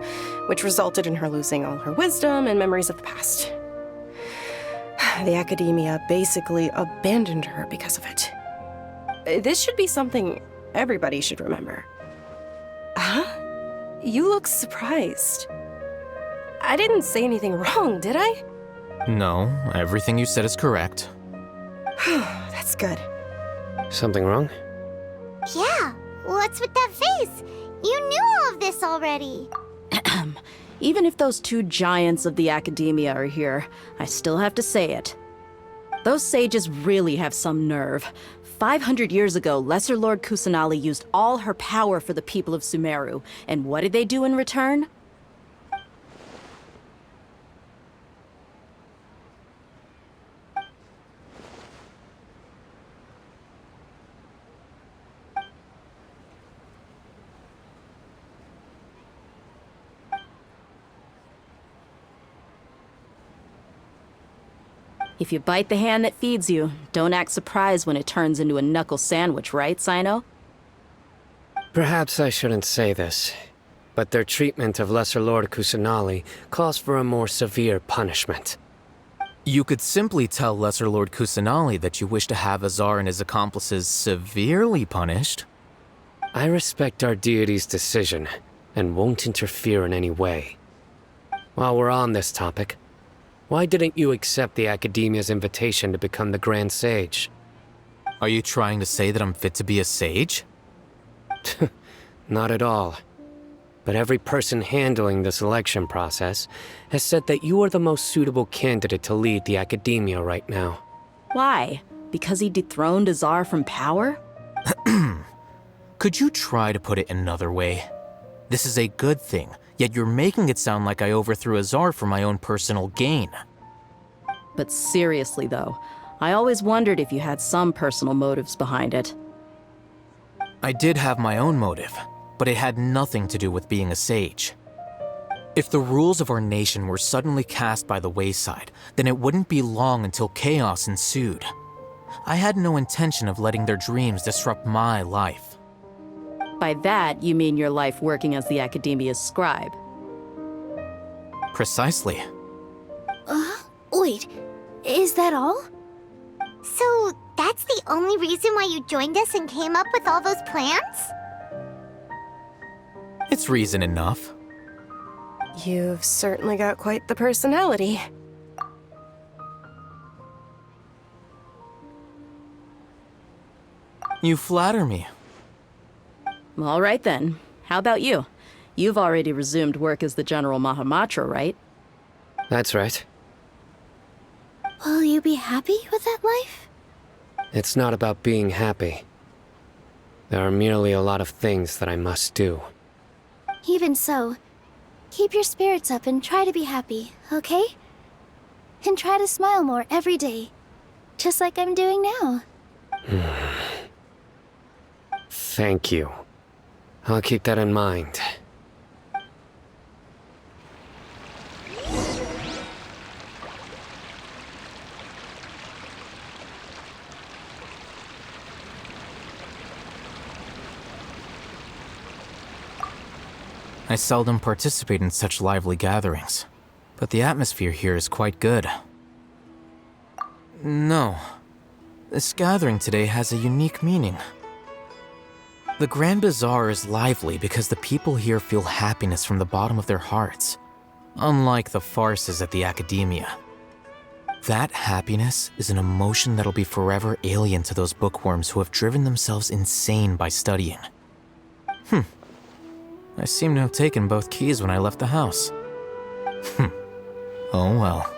which resulted in her losing all her wisdom and memories of the past. The Academia basically abandoned her because of it. This should be something Everybody should remember. Huh? You look surprised. I didn't say anything wrong, did I? No, everything you said is correct. That's good. Something wrong? Yeah, what's with that face? You knew all of this already. Even if those two giants of the academia are here, I still have to say it. Those sages really have some nerve. 500 years ago, Lesser Lord Kusanali used all her power for the people of Sumeru, and what did they do in return? If you bite the hand that feeds you, don't act surprised when it turns into a knuckle sandwich, right, Sino? Perhaps I shouldn't say this, but their treatment of Lesser Lord Kusanali calls for a more severe punishment. You could simply tell Lesser Lord Kusanali that you wish to have Azar and his accomplices severely punished. I respect our deity's decision, and won't interfere in any way. While we're on this topic, why didn't you accept the Academia's invitation to become the Grand Sage? Are you trying to say that I'm fit to be a sage? Not at all. But every person handling the selection process has said that you are the most suitable candidate to lead the Academia right now. Why? Because he dethroned Azar from power? Could you try to put it another way? This is a good thing, yet you're making it sound like I overthrew Azar for my own personal gain. But seriously though, I always wondered if you had some personal motives behind it. I did have my own motive, but it had nothing to do with being a sage. If the rules of our nation were suddenly cast by the wayside, then it wouldn't be long until chaos ensued. I had no intention of letting their dreams disrupt my life. By that, you mean your life working as the Academia's scribe. Precisely. Wait, is that all? So, that's the only reason why you joined us and came up with all those plans? It's reason enough. You've certainly got quite the personality. You flatter me. All right then. How about you? You've already resumed work as the General Mahamatra, right? That's right. Will you be happy with that life? It's not about being happy. There are merely a lot of things that I must do. Even so, keep your spirits up and try to be happy, okay? And try to smile more every day, just like I'm doing now. Thank you. I'll keep that in mind. I seldom participate in such lively gatherings, but the atmosphere here is quite good. No, this gathering today has a unique meaning. The Grand Bazaar is lively because the people here feel happiness from the bottom of their hearts, unlike the farces at the Academia. That happiness is an emotion that'll be forever alien to those bookworms who have driven themselves insane by studying. I seem to have taken both keys when I left the house. Oh well.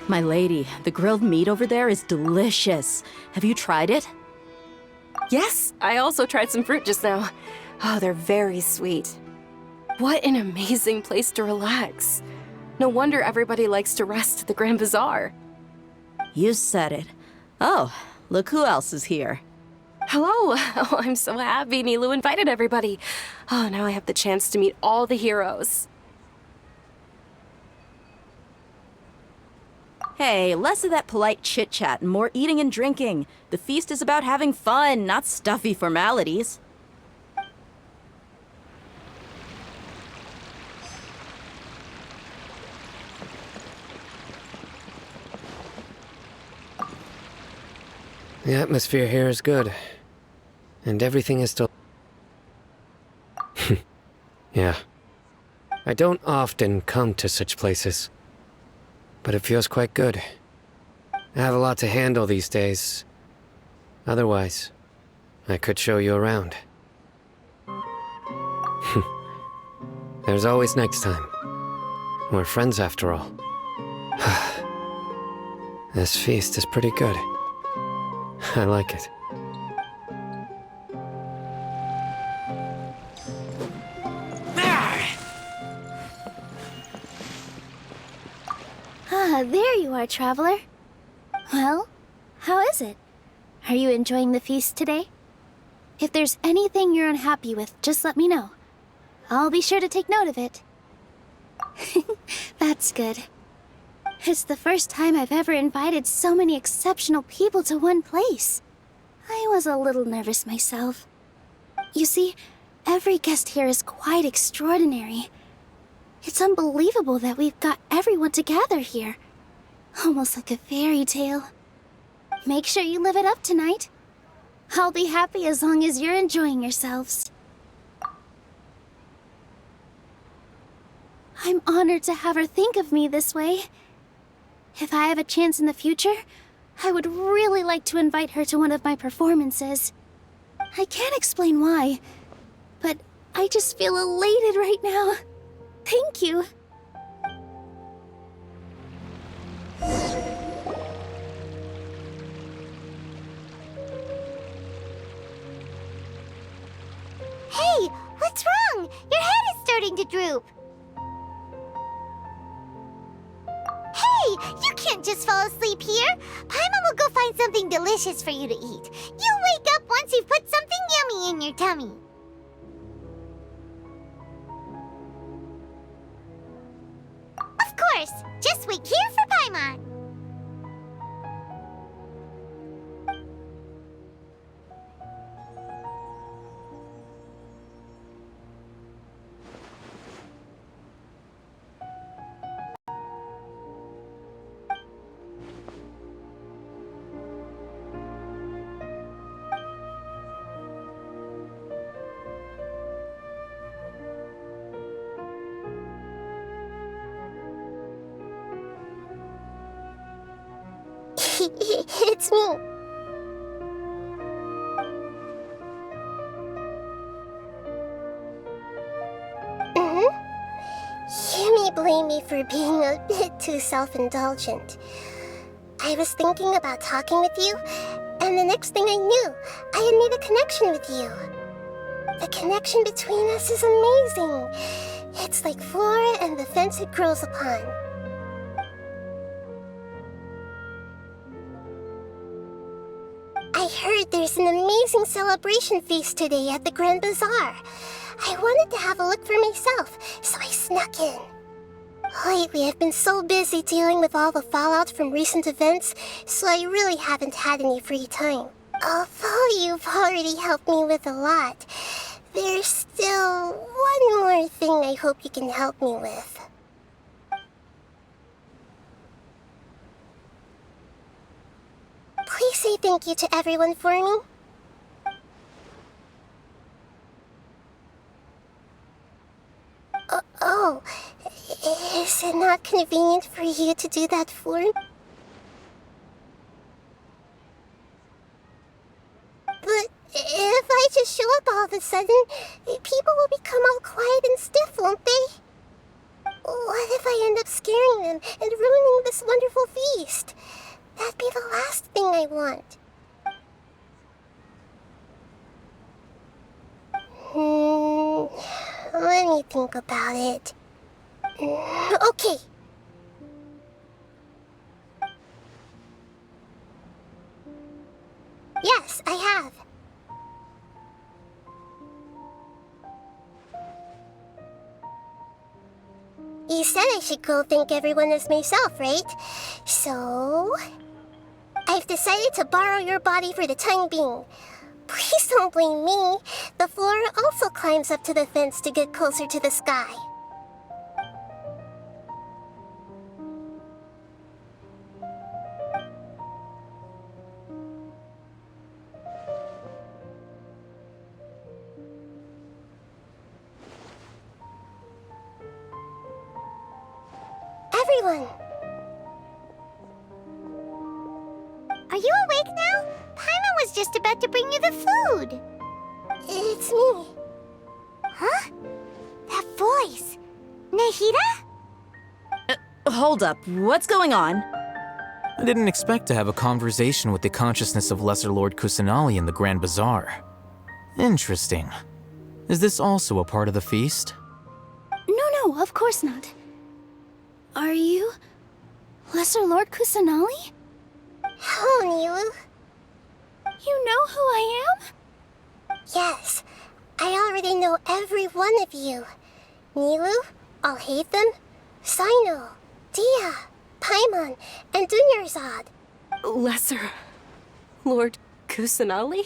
My lady, the grilled meat over there is delicious. Have you tried it? Yes, I also tried some fruit just now. Oh, they're very sweet. What an amazing place to relax. No wonder everybody likes to rest at the Grand Bazaar. You said it. Oh, look who else is here. Hello! Oh, I'm so happy Nilu invited everybody. Oh, now I have the chance to meet all the heroes. Hey, less of that polite chit-chat and more eating and drinking. The feast is about having fun, not stuffy formalities. The atmosphere here is good. And everything is still... Yeah. I don't often come to such places. But it feels quite good. I have a lot to handle these days. Otherwise, I could show you around. There's always next time. We're friends after all. This feast is pretty good. I like it. Ah, there you are, traveler. Well, how is it? Are you enjoying the feast today? If there's anything you're unhappy with, just let me know. I'll be sure to take note of it. That's good. It's the first time I've ever invited so many exceptional people to one place. I was a little nervous myself. You see, every guest here is quite extraordinary. It's unbelievable that we've got everyone together here. Almost like a fairy tale. Make sure you live it up tonight. I'll be happy as long as you're enjoying yourselves. I'm honored to have her think of me this way. If I have a chance in the future, I would really like to invite her to one of my performances. I can't explain why, but I just feel elated right now. Thank you. Hey, what's wrong? Your head is starting to droop. Hey, you can't just fall asleep here. Paimon will go find something delicious for you to eat. You'll wake up once you've put something yummy in your tummy. Of course, just wait here for Paimon. It's me. You may blame me for being a bit too self-indulgent. I was thinking about talking with you, and the next thing I knew, I had made a connection with you. The connection between us is amazing. It's like flora and the fence it grows upon. I heard there's an amazing celebration feast today at the Grand Bazaar. I wanted to have a look for myself, so I snuck in. Lately, I've been so busy dealing with all the fallout from recent events, so I really haven't had any free time. Although you've already helped me with a lot, there's still one more thing I hope you can help me with. Please say thank you to everyone for me. Oh, is it not convenient for you to do that for me? But if I just show up all of a sudden, people will become all quiet and stiff, won't they? What if I end up scaring them and ruining this wonderful feast? That'd be the last thing I want. Let me think about it. Okay. Yes, I have. You said I should go thank everyone as myself, right? So... I've decided to borrow your body for the time being. Please don't blame me. The flora also climbs up to the fence to get closer to the sky. Everyone! Are you awake now? Paimon was just about to bring you the food. It's me. Huh? That voice. Nahida? Hold up, what's going on? I didn't expect to have a conversation with the consciousness of Lesser Lord Kusanali in the Grand Bazaar. Interesting. Is this also a part of the feast? No, of course not. Are you... Lesser Lord Kusanali? Hello, Nilu. You know who I am? Yes, I already know every one of you. Nilu, Alhaitham, Sino, Dia, Paimon, and Dunyarzad. Lesser Lord Kusanali?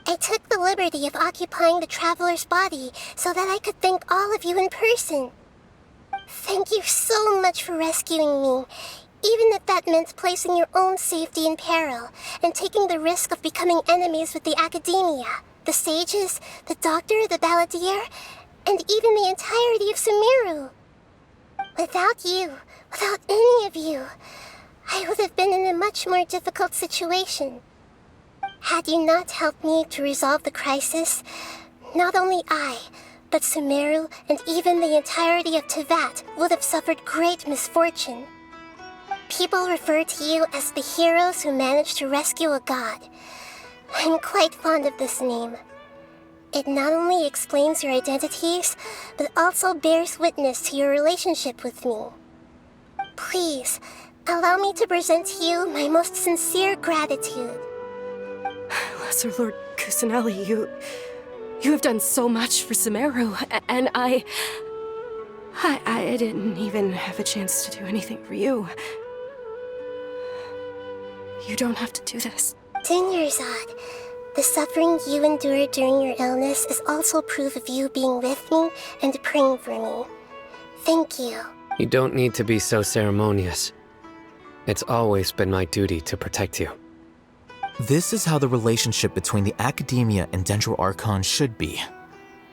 I took the liberty of occupying the traveler's body so that I could thank all of you in person. Thank you so much for rescuing me, even if that meant placing your own safety in peril and taking the risk of becoming enemies with the Academia, the sages, the doctor, the balladeer, and even the entirety of Sumeru. Without you, without any of you, I would have been in a much more difficult situation. Had you not helped me to resolve the crisis, not only I, but Sumeru and even the entirety of Tevat would have suffered great misfortune. People refer to you as the heroes who managed to rescue a god. I'm quite fond of this name. It not only explains your identities, but also bears witness to your relationship with me. Please, allow me to present to you my most sincere gratitude. Lesser Lord Kusanali, you have done so much for Sumeru, and I didn't even have a chance to do anything for you. You don't have to do this. Dunyarzad, the suffering you endured during your illness is also proof of you being with me and praying for me. Thank you. You don't need to be so ceremonious. It's always been my duty to protect you. This is how the relationship between the Academia and Dendro Archon should be.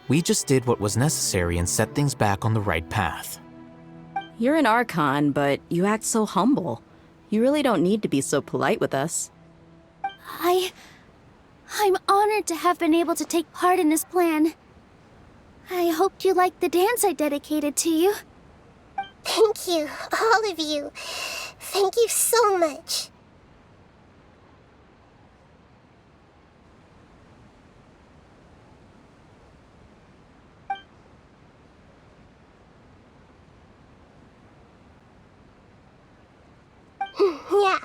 We just did what was necessary and set things back on the right path. You're an Archon, but you act so humble. You really don't need to be so polite with us. I'm honored to have been able to take part in this plan. I hoped you liked the dance I dedicated to you. Thank you, all of you. Thank you so much. Yeah.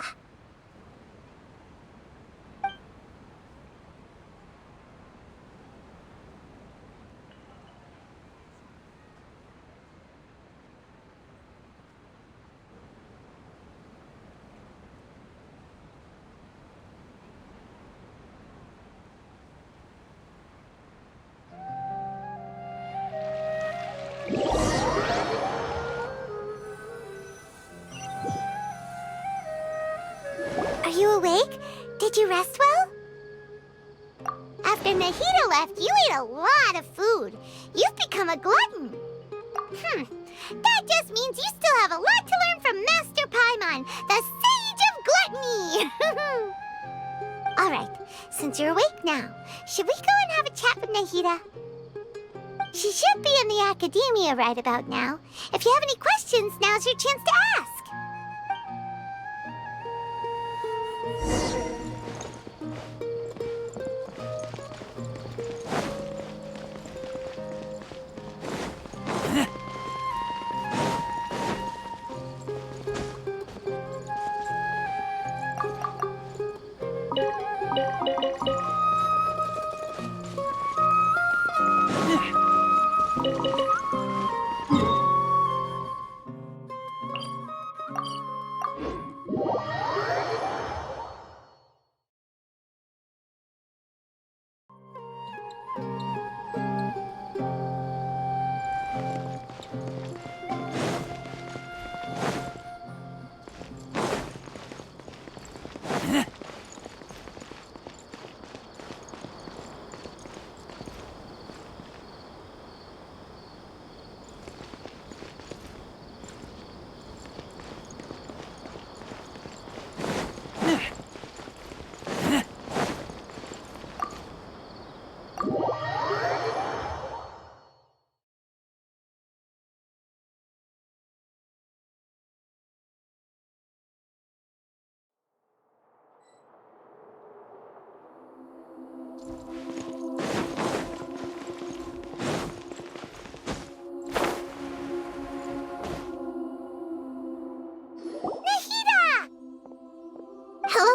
Are you awake? Did you rest well? After Nahida left, you ate a lot of food. You've become a glutton. That just means you still have a lot to learn from Master Paimon, the Sage of Gluttony. Alright, since you're awake now, should we go and have a chat with Nahida? She should be in the Academia right about now. If you have any questions, now's your chance to ask.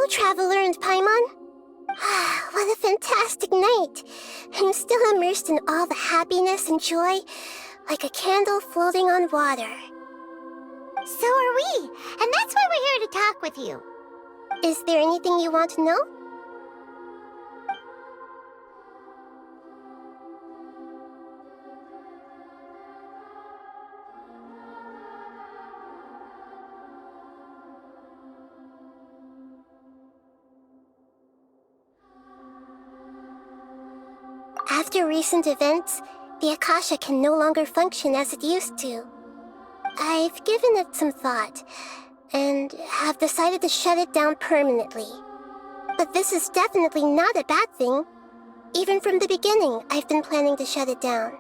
Traveler and Paimon. What a fantastic night. I'm still immersed in all the happiness and joy, like a candle floating on water. So are we, and that's why we're here to talk with you. Is there anything you want to know? After recent events, the Akasha can no longer function as it used to. I've given it some thought, and have decided to shut it down permanently. But this is definitely not a bad thing. Even from the beginning, I've been planning to shut it down.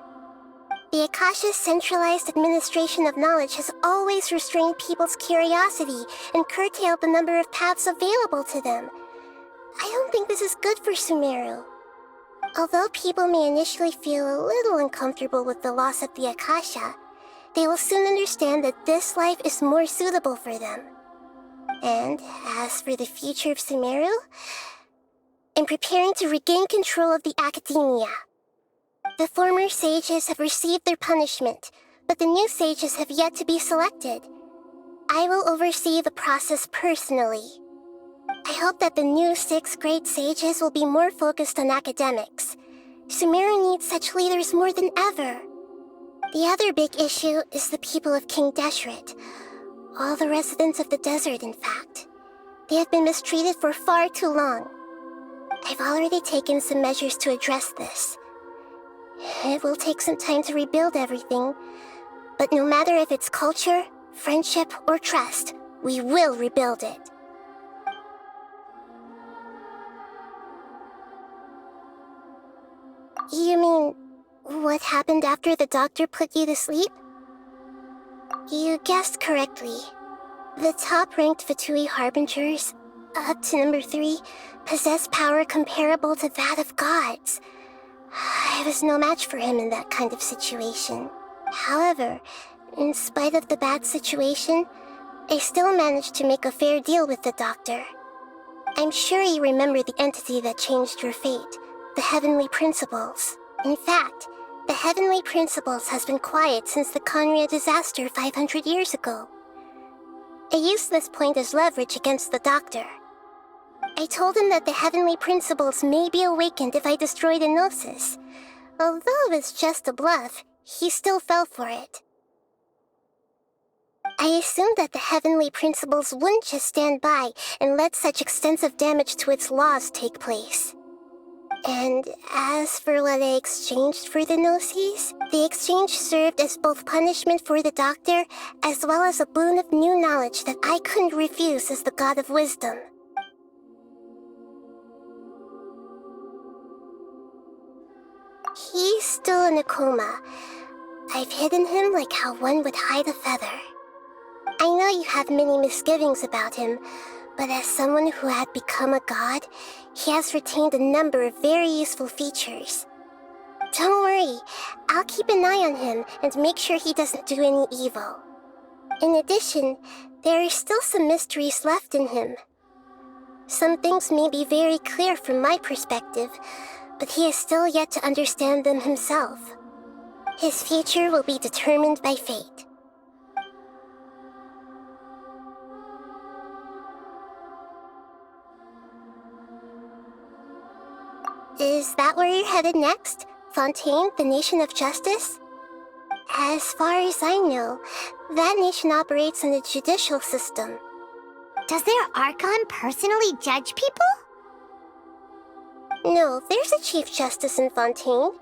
The Akasha's centralized administration of knowledge has always restrained people's curiosity and curtailed the number of paths available to them. I don't think this is good for Sumeru. Although people may initially feel a little uncomfortable with the loss of the Akasha, they will soon understand that this life is more suitable for them. And as for the future of Sumeru, I'm preparing to regain control of the academia. The former sages have received their punishment, but the new sages have yet to be selected. I will oversee the process personally. I hope that the new 6th grade sages will be more focused on academics. Sumeru needs such leaders more than ever. The other big issue is the people of King Deshret. All the residents of the desert, in fact. They have been mistreated for far too long. I've already taken some measures to address this. It will take some time to rebuild everything, but no matter if it's culture, friendship, or trust, we will rebuild it. You mean, what happened after the doctor put you to sleep? You guessed correctly. The top-ranked Fatui Harbingers, up to number 3, possess power comparable to that of gods. I was no match for him in that kind of situation. However, in spite of the bad situation, I still managed to make a fair deal with the doctor. I'm sure you remember the entity that changed your fate, the Heavenly Principles. In fact, the Heavenly Principles has been quiet since the Conria disaster 500 years ago. I used this point as leverage against the doctor. I told him that the Heavenly Principles may be awakened if I destroy the Gnosis. Although it's just a bluff, he still fell for it. I assumed that the Heavenly Principles wouldn't just stand by and let such extensive damage to its laws take place. And as for what I exchanged for the Gnosis, the exchange served as both punishment for the doctor, as well as a boon of new knowledge that I couldn't refuse as the God of Wisdom. He's still in a coma. I've hidden him like how one would hide a feather. I know you have many misgivings about him, but as someone who had become a god, he has retained a number of very useful features. Don't worry, I'll keep an eye on him and make sure he doesn't do any evil. In addition, there are still some mysteries left in him. Some things may be very clear from my perspective, but he is still yet to understand them himself. His future will be determined by fate. Is that where you're headed next? Fontaine, the Nation of Justice? As far as I know, that nation operates in a judicial system. Does their Archon personally judge people? No, there's a Chief Justice in Fontaine.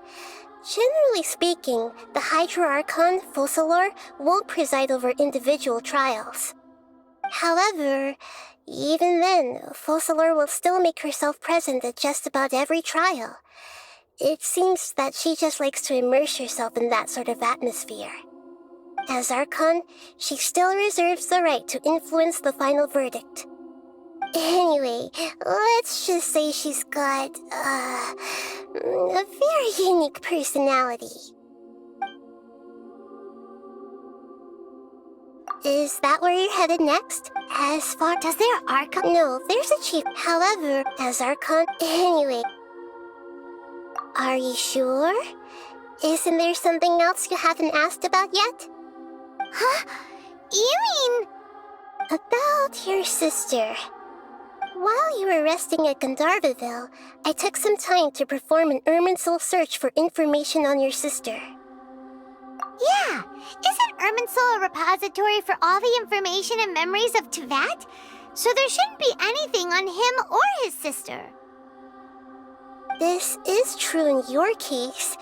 Generally speaking, the Hydra Archon, Focalor, won't preside over individual trials. However, even then, Focalor will still make herself present at just about every trial. It seems that she just likes to immerse herself in that sort of atmosphere. As Archon, she still reserves the right to influence the final verdict. Anyway, let's just say she's got, a very unique personality. Is that where you're headed next? As far as their Archon? No, there's a chief. However, as Archon. Anyway. Are you sure? Isn't there something else you haven't asked about yet? Huh? You mean... About your sister. While you were resting at Gandharvaville, I took some time to perform an Irminsul search for information on your sister. Yeah! Isn't Irminsul a repository for all the information and memories of Teyvat? So there shouldn't be anything on him or his sister. This is true in your case.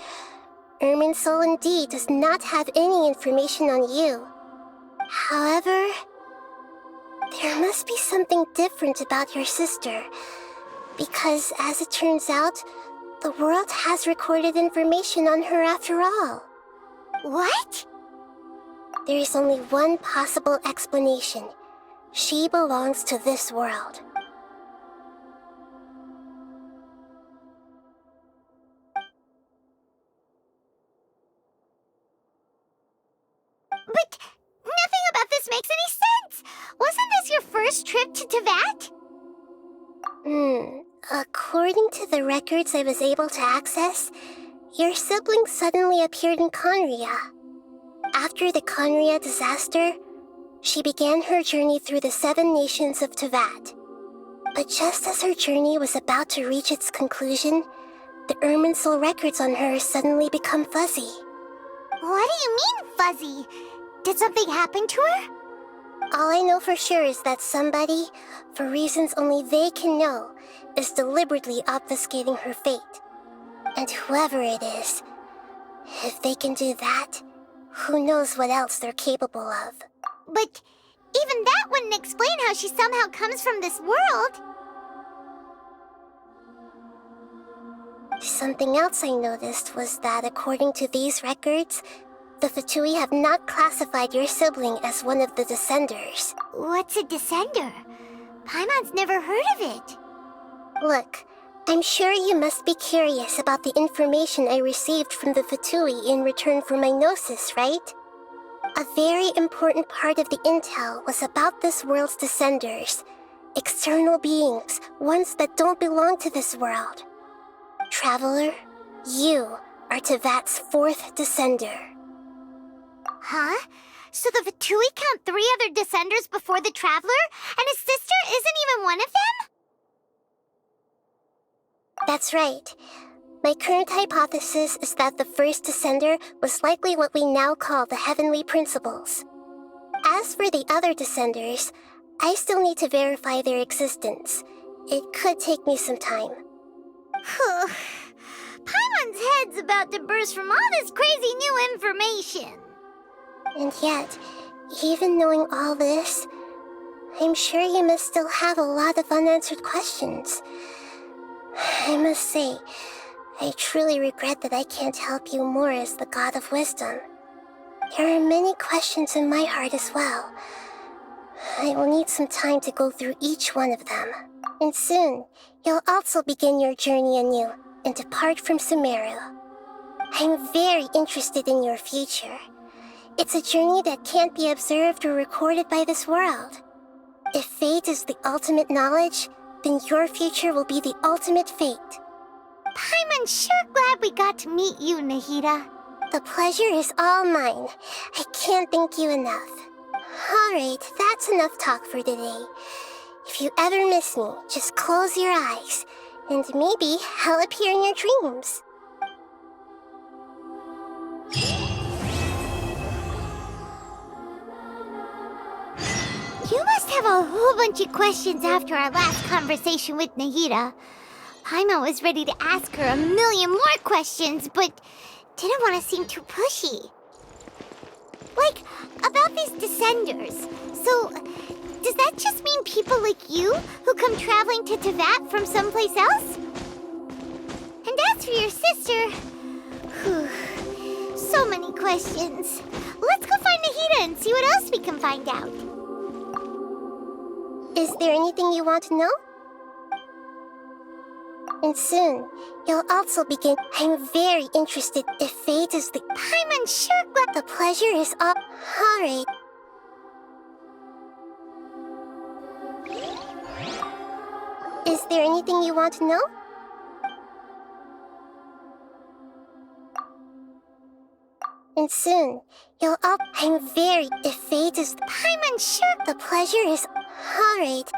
Irminsul indeed does not have any information on you. However, there must be something different about your sister. Because, as it turns out, the world has recorded information on her after all. What? There is only one possible explanation. She belongs to this world. But nothing about this makes any sense! Wasn't this your first trip to Teyvat? According to the records I was able to access, your sibling suddenly appeared in Conria. After the Conria disaster, she began her journey through the 7 nations of Teyvat. But just as her journey was about to reach its conclusion, the Irminsul records on her suddenly become fuzzy. What do you mean, fuzzy? Did something happen to her? All I know for sure is that somebody, for reasons only they can know, is deliberately obfuscating her fate. And whoever it is, if they can do that, who knows what else they're capable of. But even that wouldn't explain how she somehow comes from this world. Something else I noticed was that according to these records, the Fatui have not classified your sibling as one of the Descenders. What's a Descender? Paimon's never heard of it. Look, I'm sure you must be curious about the information I received from the Fatui in return for my gnosis, right? A very important part of the intel was about this world's Descenders. External beings, ones that don't belong to this world. Traveler, you are Teyvat's 4th Descender. Huh? So the Fatui count 3 other Descenders before the Traveler, and his sister isn't even one of them? That's right. My current hypothesis is that the first Descender was likely what we now call the Heavenly Principles. As for the other Descenders, I still need to verify their existence. It could take me some time. Paimon's head's about to burst from all this crazy new information. And yet, even knowing all this, I'm sure you must still have a lot of unanswered questions. I must say, I truly regret that I can't help you more as the God of Wisdom. There are many questions in my heart as well. I will need some time to go through each one of them. And soon, you'll also begin your journey anew and depart from Sumeru. I'm very interested in your future. It's a journey that can't be observed or recorded by this world. If fate is the ultimate knowledge, then your future will be the ultimate fate. Paimon's sure glad we got to meet you, Nahida. The pleasure is all mine. I can't thank you enough. Alright, that's enough talk for today. If you ever miss me, just close your eyes, and maybe I'll appear in your dreams. You must have a whole bunch of questions after our last conversation with Nahida. Paimon was ready to ask her a million more questions, but didn't want to seem too pushy. Like, about these Descenders. So, does that just mean people like you who come traveling to Teyvat from someplace else? And as for your sister... Whew, so many questions. Let's go find Nahida and see what else we can find out. Is there anything you want to know? And soon, you'll also begin. I'm very interested if fate is the... Paimon sure glad the pleasure is all... Alright. Is there anything you want to know? And soon, you'll all... I'm very... If fate is... I'm unsure. The pleasure is... Alright.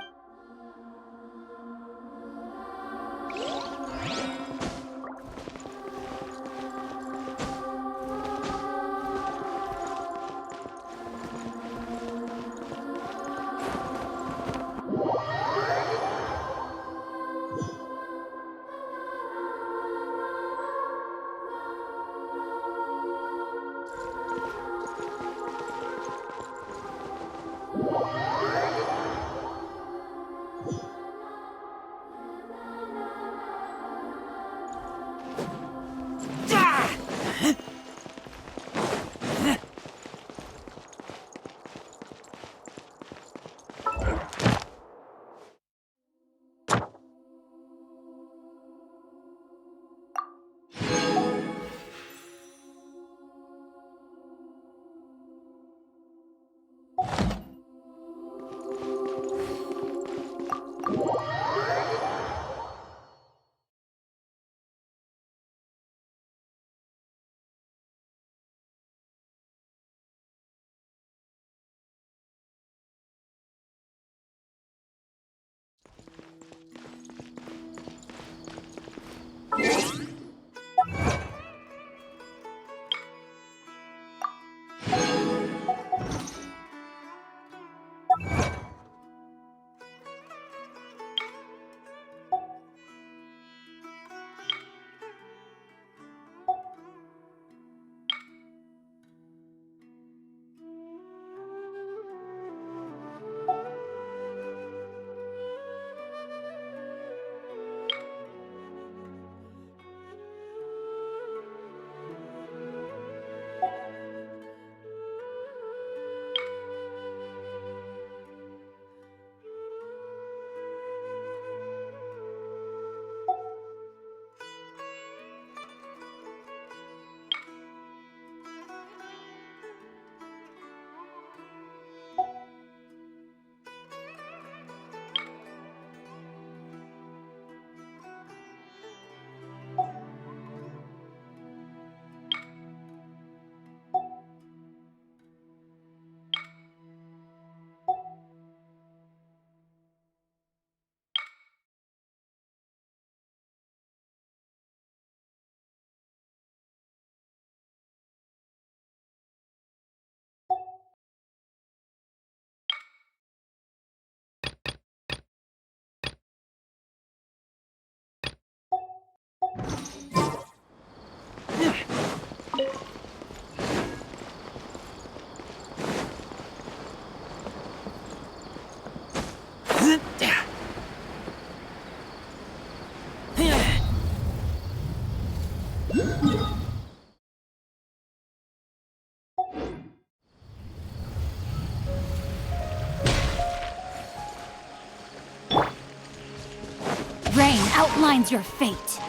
Rain outlines your fate.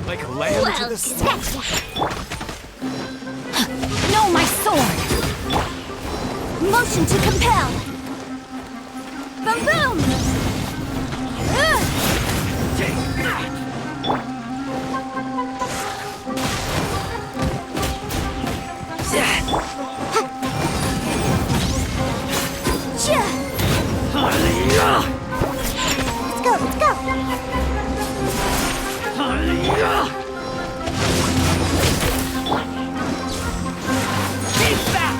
Like a lamb to the slaughter. Know my sword! Motion to compel! Boom boom! Take that! Let's go, let's go! Keep back!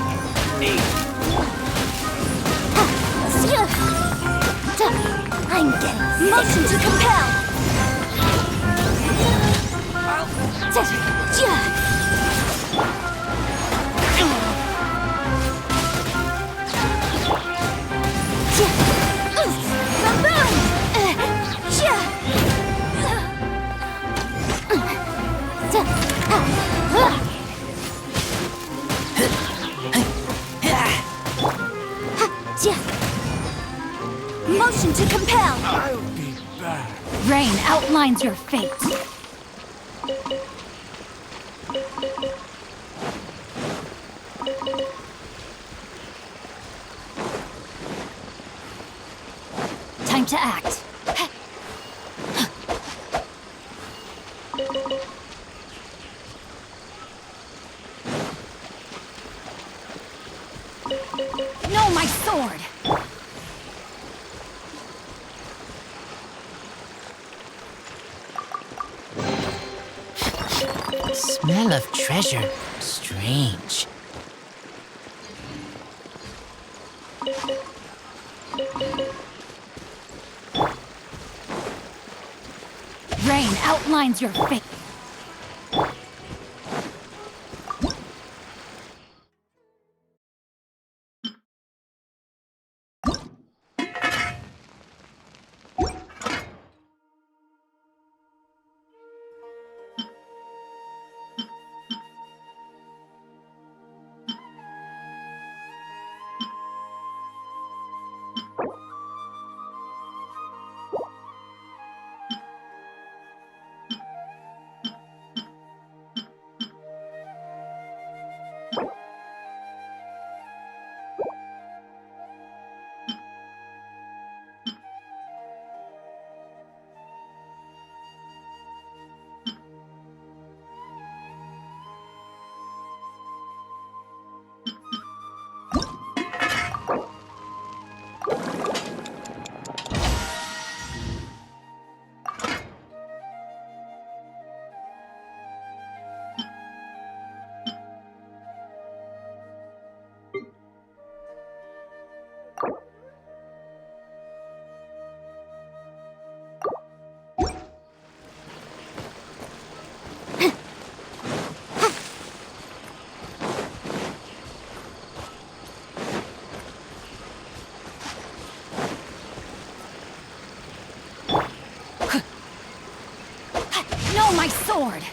I'm getting motion to compel! Motion to compel! I'll be back. Rain outlines your fate. Time to act. No, my sword! Smell of treasure. Strange. Rain outlines your fate. No, my sword!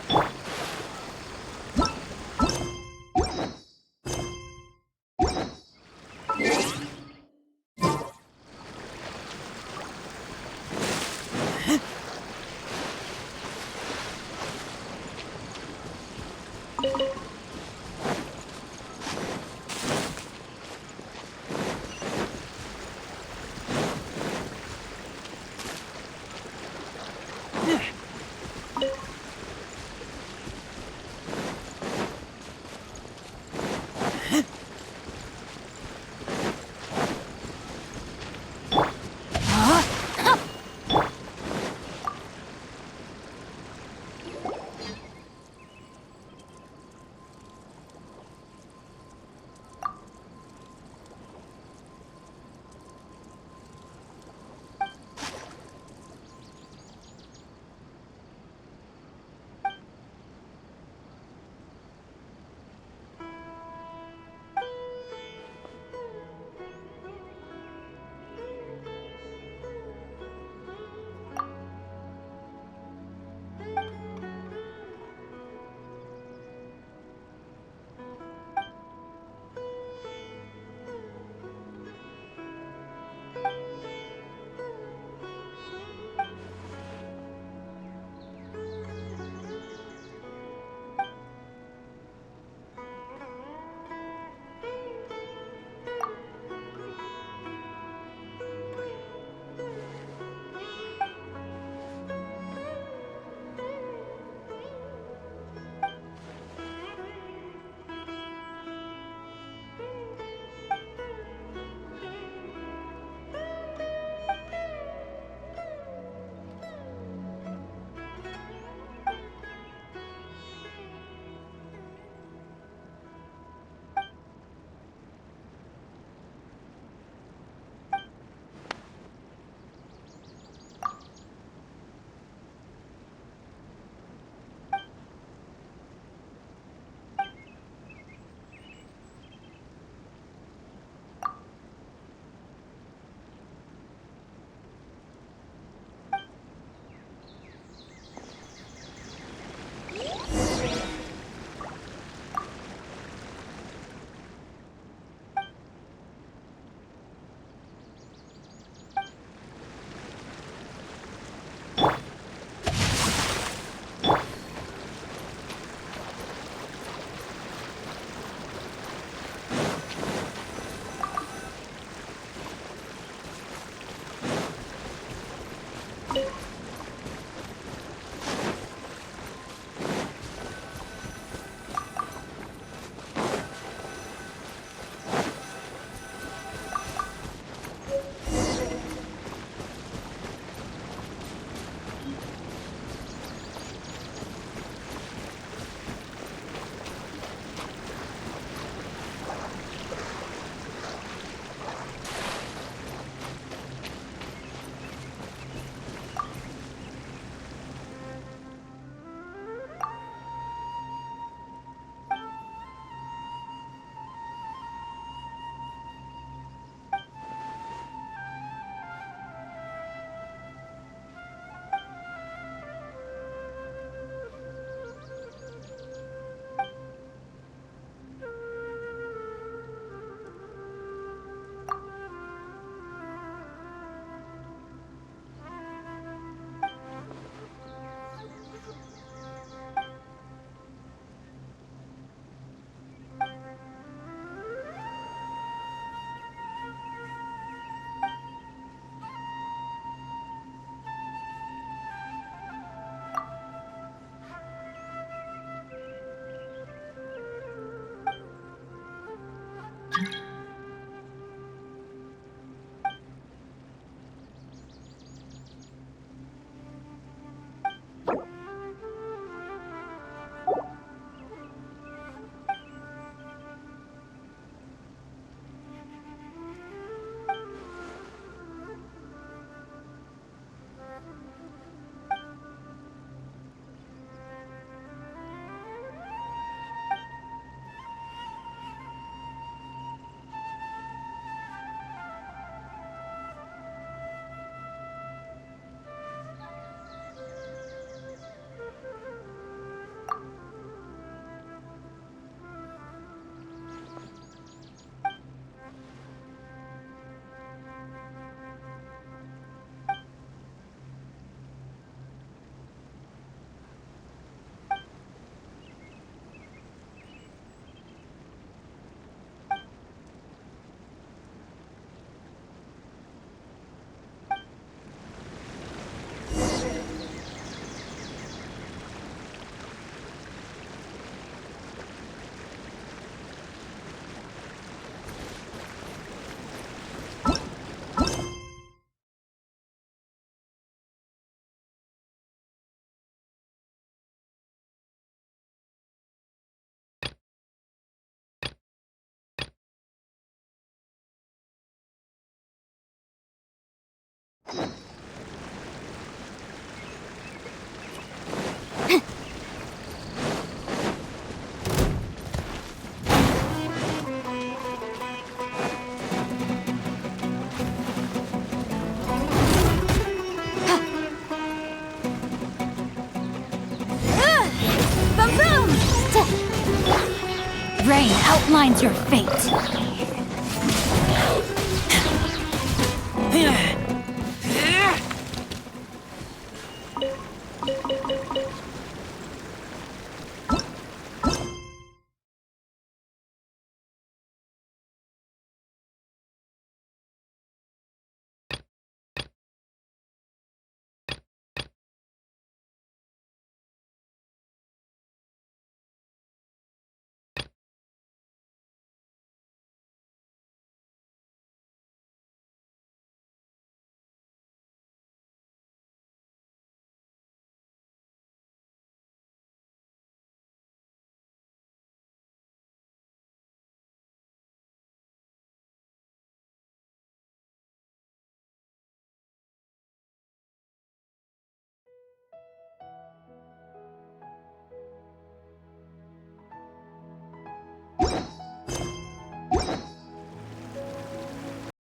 Rain outlines your fate.